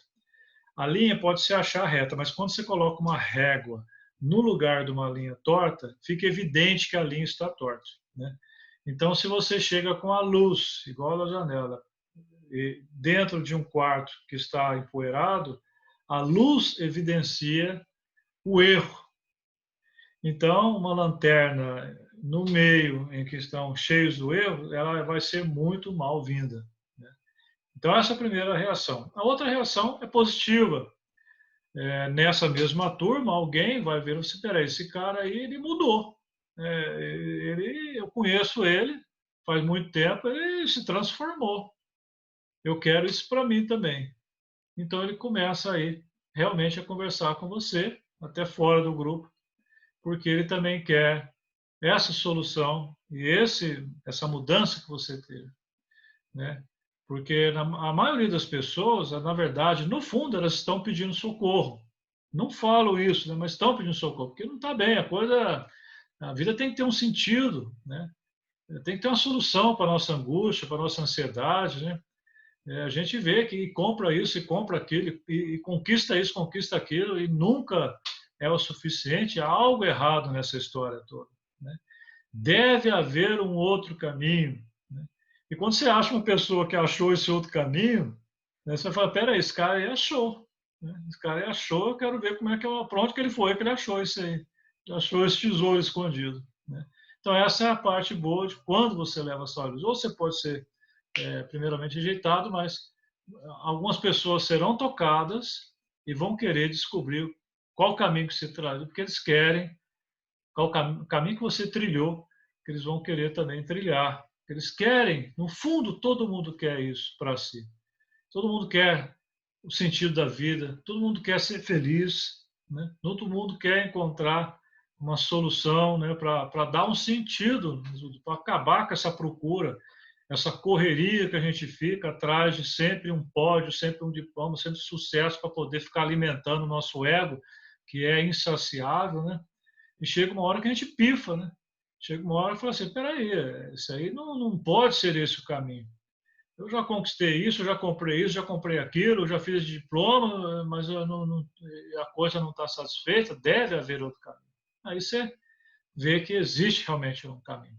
A linha pode se achar reta, mas quando você coloca uma régua no lugar de uma linha torta, fica evidente que a linha está torta. Né? Então, se você chega com a luz, igual a janela, e dentro de um quarto que está empoeirado, a luz evidencia o erro. Então, uma lanterna no meio em que estão cheios do erro, ela vai ser muito mal-vinda. Né? Então, essa é a primeira reação. A outra reação é positiva. Nessa mesma turma, alguém vai ver, peraí, esse cara aí, ele mudou. Eu conheço ele faz muito tempo, ele se transformou. Eu quero isso para mim também. Então ele começa aí realmente a conversar com você, até fora do grupo, porque ele também quer essa solução e essa mudança que você teve, né? Porque a maioria das pessoas, na verdade, no fundo, elas estão pedindo socorro. Não falam isso, né? Mas estão pedindo socorro, porque não está bem. A vida tem que ter um sentido, né? Tem que ter uma solução para a nossa angústia, para a nossa ansiedade, né? A gente vê que compra isso e compra aquilo, e conquista isso, conquista aquilo, e nunca é o suficiente. Há algo errado nessa história toda. Né? Deve haver um outro caminho. Né? E quando você acha uma pessoa que achou esse outro caminho, né, você fala, peraí, esse cara aí achou. Né? Esse cara aí achou, eu quero ver como é que para onde que ele foi que ele achou isso aí. Ele achou esse tesouro escondido. Né? Então essa é a parte boa de quando você leva a sua luz. Ou você pode ser primeiramente rejeitado, mas algumas pessoas serão tocadas e vão querer descobrir qual caminho que você traz, porque eles querem, qual caminho que você trilhou, que eles vão querer também trilhar. Eles querem, no fundo, todo mundo quer isso para si. Todo mundo quer o sentido da vida, todo mundo quer ser feliz, né? Todo mundo quer encontrar uma solução, né, para dar um sentido, para acabar com essa procura, essa correria que a gente fica atrás de sempre um pódio, sempre um diploma, sempre sucesso para poder ficar alimentando o nosso ego, que é insaciável, né? E chega uma hora que a gente pifa, né? Chega uma hora e fala assim, peraí, isso aí não pode ser esse o caminho. Eu já conquistei isso, já comprei isso, já comprei aquilo, já fiz diploma, mas a coisa não está satisfeita, deve haver outro caminho. Aí você vê que existe realmente um caminho.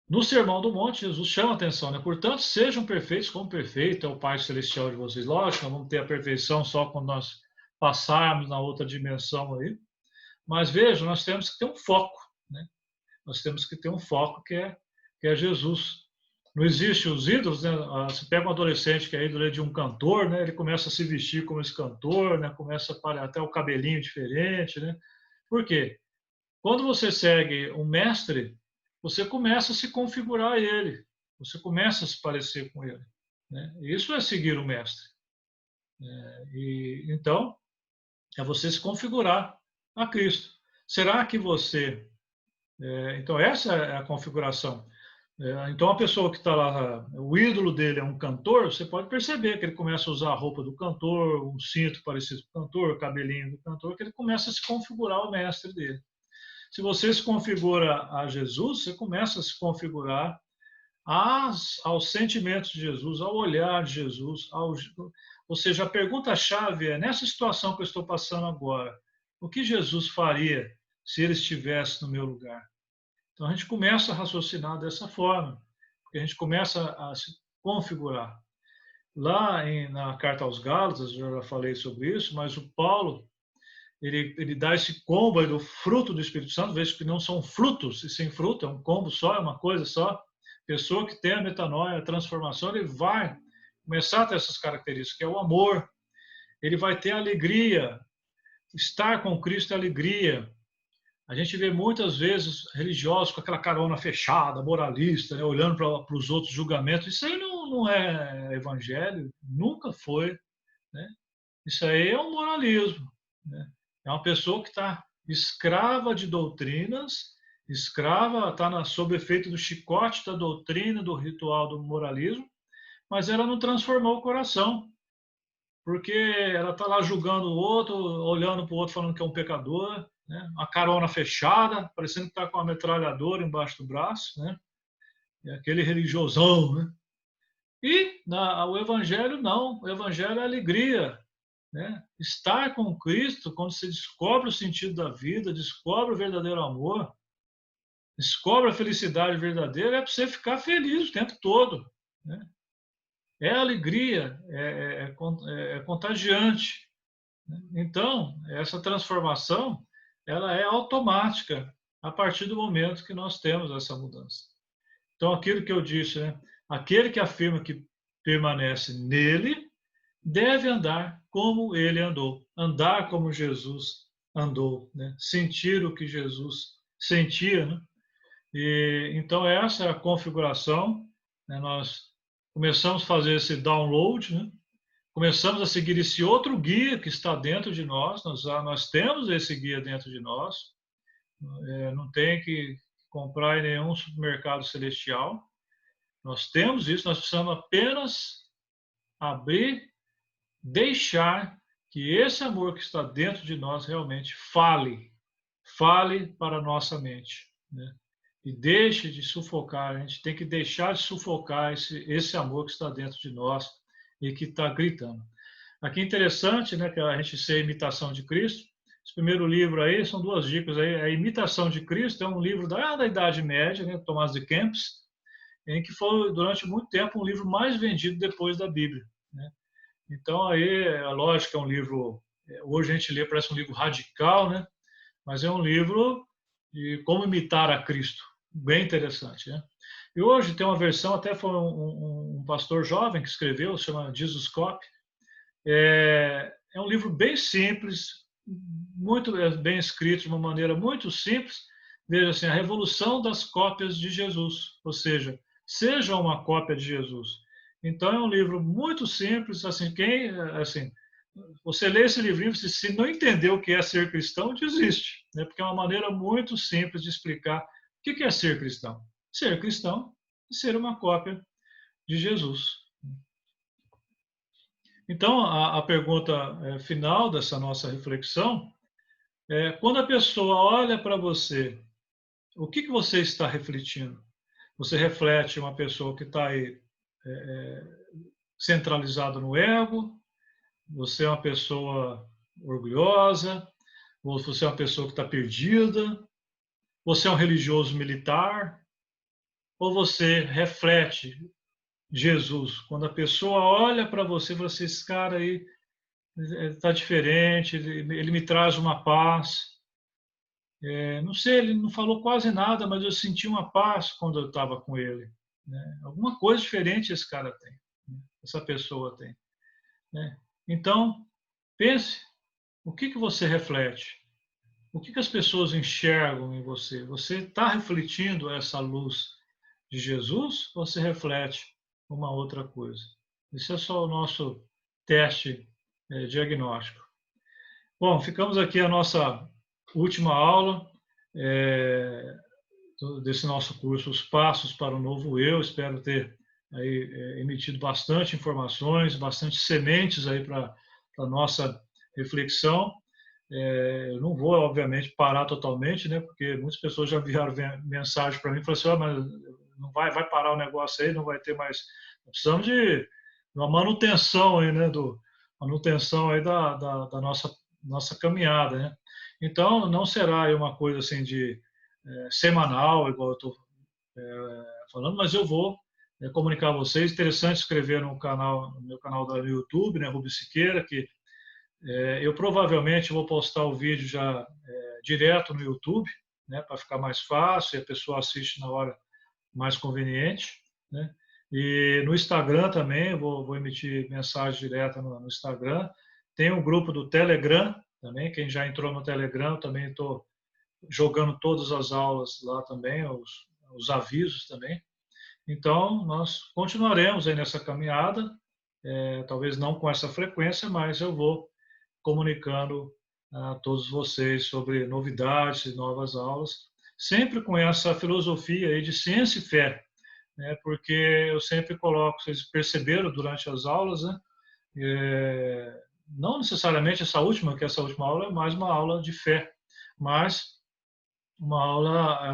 No Sermão do Monte, Jesus chama a atenção, né? Portanto, sejam perfeitos como perfeito é o Pai Celestial de vocês. Lógico, não vamos ter a perfeição só quando nós passarmos na outra dimensão aí. Mas veja, nós temos que ter um foco, né? Nós temos que ter um foco que é Jesus. Não existe os ídolos, né? Você pega um adolescente que é ídolo de um cantor, né? Ele começa a se vestir como esse cantor, né? Começa a parar até o cabelinho diferente, né? Por quê? Quando você segue um mestre, você começa a se configurar a ele, você começa a se parecer com ele. Né? Isso é seguir o mestre. E então é você se configurar a Cristo. Será que você... então essa é a configuração. Então a pessoa que está lá, o ídolo dele é um cantor, você pode perceber que ele começa a usar a roupa do cantor, um cinto parecido com o cantor, o cabelinho do cantor, que ele começa a se configurar o mestre dele. Se você se configura a Jesus, você começa a se configurar aos sentimentos de Jesus, ao olhar de Jesus. Ou seja, a pergunta-chave é, nessa situação que eu estou passando agora, o que Jesus faria se ele estivesse no meu lugar? Então a gente começa a raciocinar dessa forma, porque a gente começa a se configurar. Lá na carta aos Gálatas, eu já falei sobre isso, mas o Paulo, ele dá esse combo aí do fruto do Espírito Santo, veja que não são frutos e sem fruto, é um combo só, é uma coisa só. Pessoa que tem a metanoia, a transformação, ele vai começar a ter essas características, que é o amor, ele vai ter alegria, estar com Cristo é alegria. A gente vê muitas vezes religiosos com aquela carona fechada, moralista, né, olhando para os outros julgamentos. Isso aí não é evangelho, nunca foi. Né? Isso aí é um moralismo. Né? É uma pessoa que está escrava de doutrinas, escrava, está sob efeito do chicote da doutrina, do ritual, do moralismo, mas ela não transformou o coração, porque ela está lá julgando o outro, olhando para o outro, falando que é um pecador, né? Uma carona fechada, parecendo que está com uma metralhadora embaixo do braço, né? É aquele religiosão, né? E o evangelho não, o evangelho é alegria, né? Estar com Cristo, quando você descobre o sentido da vida, descobre o verdadeiro amor, descobre a felicidade verdadeira, é para você ficar feliz o tempo todo, né? É alegria, é contagiante. Então, essa transformação, ela é automática a partir do momento que nós temos essa mudança. Então, aquilo que eu disse, né? Aquele que afirma que permanece nele deve andar como ele andou, andar como Jesus andou, né? Sentir o que Jesus sentia, né? E então essa é a configuração, né? Nós começamos a fazer esse download, né? Começamos a seguir esse outro guia que está dentro de nós, nós temos esse guia dentro de nós, não tem que comprar em nenhum supermercado celestial, nós temos isso, nós precisamos apenas abrir, deixar que esse amor que está dentro de nós realmente fale para a nossa mente, né? E deixe de sufocar, a gente tem que deixar de sufocar esse amor que está dentro de nós e que está gritando. Aqui é interessante, né, que a gente ser a imitação de Cristo. Esse primeiro livro aí, são duas dicas aí. A Imitação de Cristo é um livro da Idade Média, né, Tomás de Kempis, em que foi, durante muito tempo, um livro mais vendido depois da Bíblia. Né? Então, aí, é lógico que é um livro, hoje a gente lê, parece um livro radical, né? Mas é um livro de como imitar a Cristo. Bem interessante, né? E hoje tem uma versão, até foi um pastor jovem que escreveu, se chama Jesus Cop. É um livro bem simples, muito bem escrito, de uma maneira muito simples. Veja assim, a revolução das cópias de Jesus, ou seja uma cópia de Jesus. Então é um livro muito simples, assim, você lê esse livrinho, se não entender o que é ser cristão, desiste, né? Porque é uma maneira muito simples de explicar o que é ser cristão. Ser cristão é ser uma cópia de Jesus. Então, a pergunta final dessa nossa reflexão é: quando a pessoa olha para você, o que você está refletindo? Você reflete uma pessoa que está aí centralizada no ego? Você é uma pessoa orgulhosa? Ou você é uma pessoa que está perdida? Você é um religioso militar? Ou você reflete Jesus? Quando a pessoa olha para você e fala assim: esse cara aí está diferente, ele me traz uma paz. Não sei, ele não falou quase nada, mas eu senti uma paz quando eu estava com ele. Né? Alguma coisa diferente esse cara tem, né? Essa pessoa tem. Né? Então, pense, o que você reflete? O que as pessoas enxergam em você? Você está refletindo essa luz de Jesus ou você reflete uma outra coisa? Esse é só o nosso teste diagnóstico. Bom, ficamos aqui a nossa última aula desse nosso curso, Os Passos para o Novo Eu. Espero ter aí, emitido bastante informações, bastante sementes aí para a nossa reflexão. Eu não vou, obviamente, parar totalmente, né? Porque muitas pessoas já enviaram mensagem para mim e falaram assim: mas não vai parar o negócio aí, não vai ter mais. Precisamos de uma manutenção aí, né? Manutenção aí da nossa caminhada, né? Então, não será aí uma coisa assim de semanal, igual eu estou falando, mas eu vou comunicar a vocês. Interessante escrever no meu canal do YouTube, né? Rubens Siqueira, que eu provavelmente vou postar o vídeo já direto no YouTube, né, para ficar mais fácil e a pessoa assiste na hora mais conveniente, né? E no Instagram também, vou emitir mensagem direta no Instagram. Tem um grupo do Telegram também, quem já entrou no Telegram, eu também estou jogando todas as aulas lá também, os avisos também. Então, nós continuaremos aí nessa caminhada, talvez não com essa frequência, mas eu vou comunicando a todos vocês sobre novidades e novas aulas, sempre com essa filosofia aí de ciência e fé, né? Porque eu sempre coloco, vocês perceberam durante as aulas, né? Não necessariamente que essa última aula é mais uma aula de fé, mas uma aula,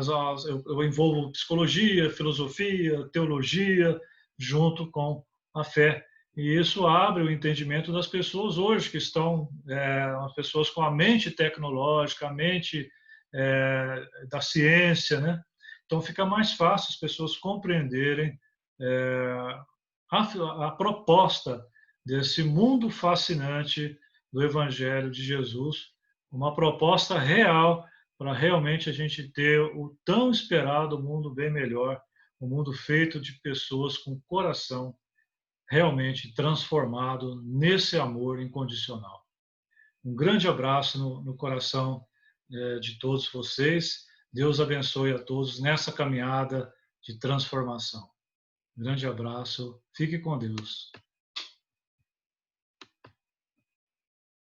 eu envolvo psicologia, filosofia, teologia, junto com a fé. E isso abre o entendimento das pessoas hoje, que estão, as pessoas com a mente tecnológica, a mente da ciência, né? Então fica mais fácil as pessoas compreenderem a proposta desse mundo fascinante do Evangelho de Jesus, uma proposta real para realmente a gente ter o tão esperado mundo bem melhor, um mundo feito de pessoas com coração realmente transformado nesse amor incondicional. Um grande abraço no coração de todos vocês. Deus abençoe a todos nessa caminhada de transformação. Um grande abraço. Fique com Deus.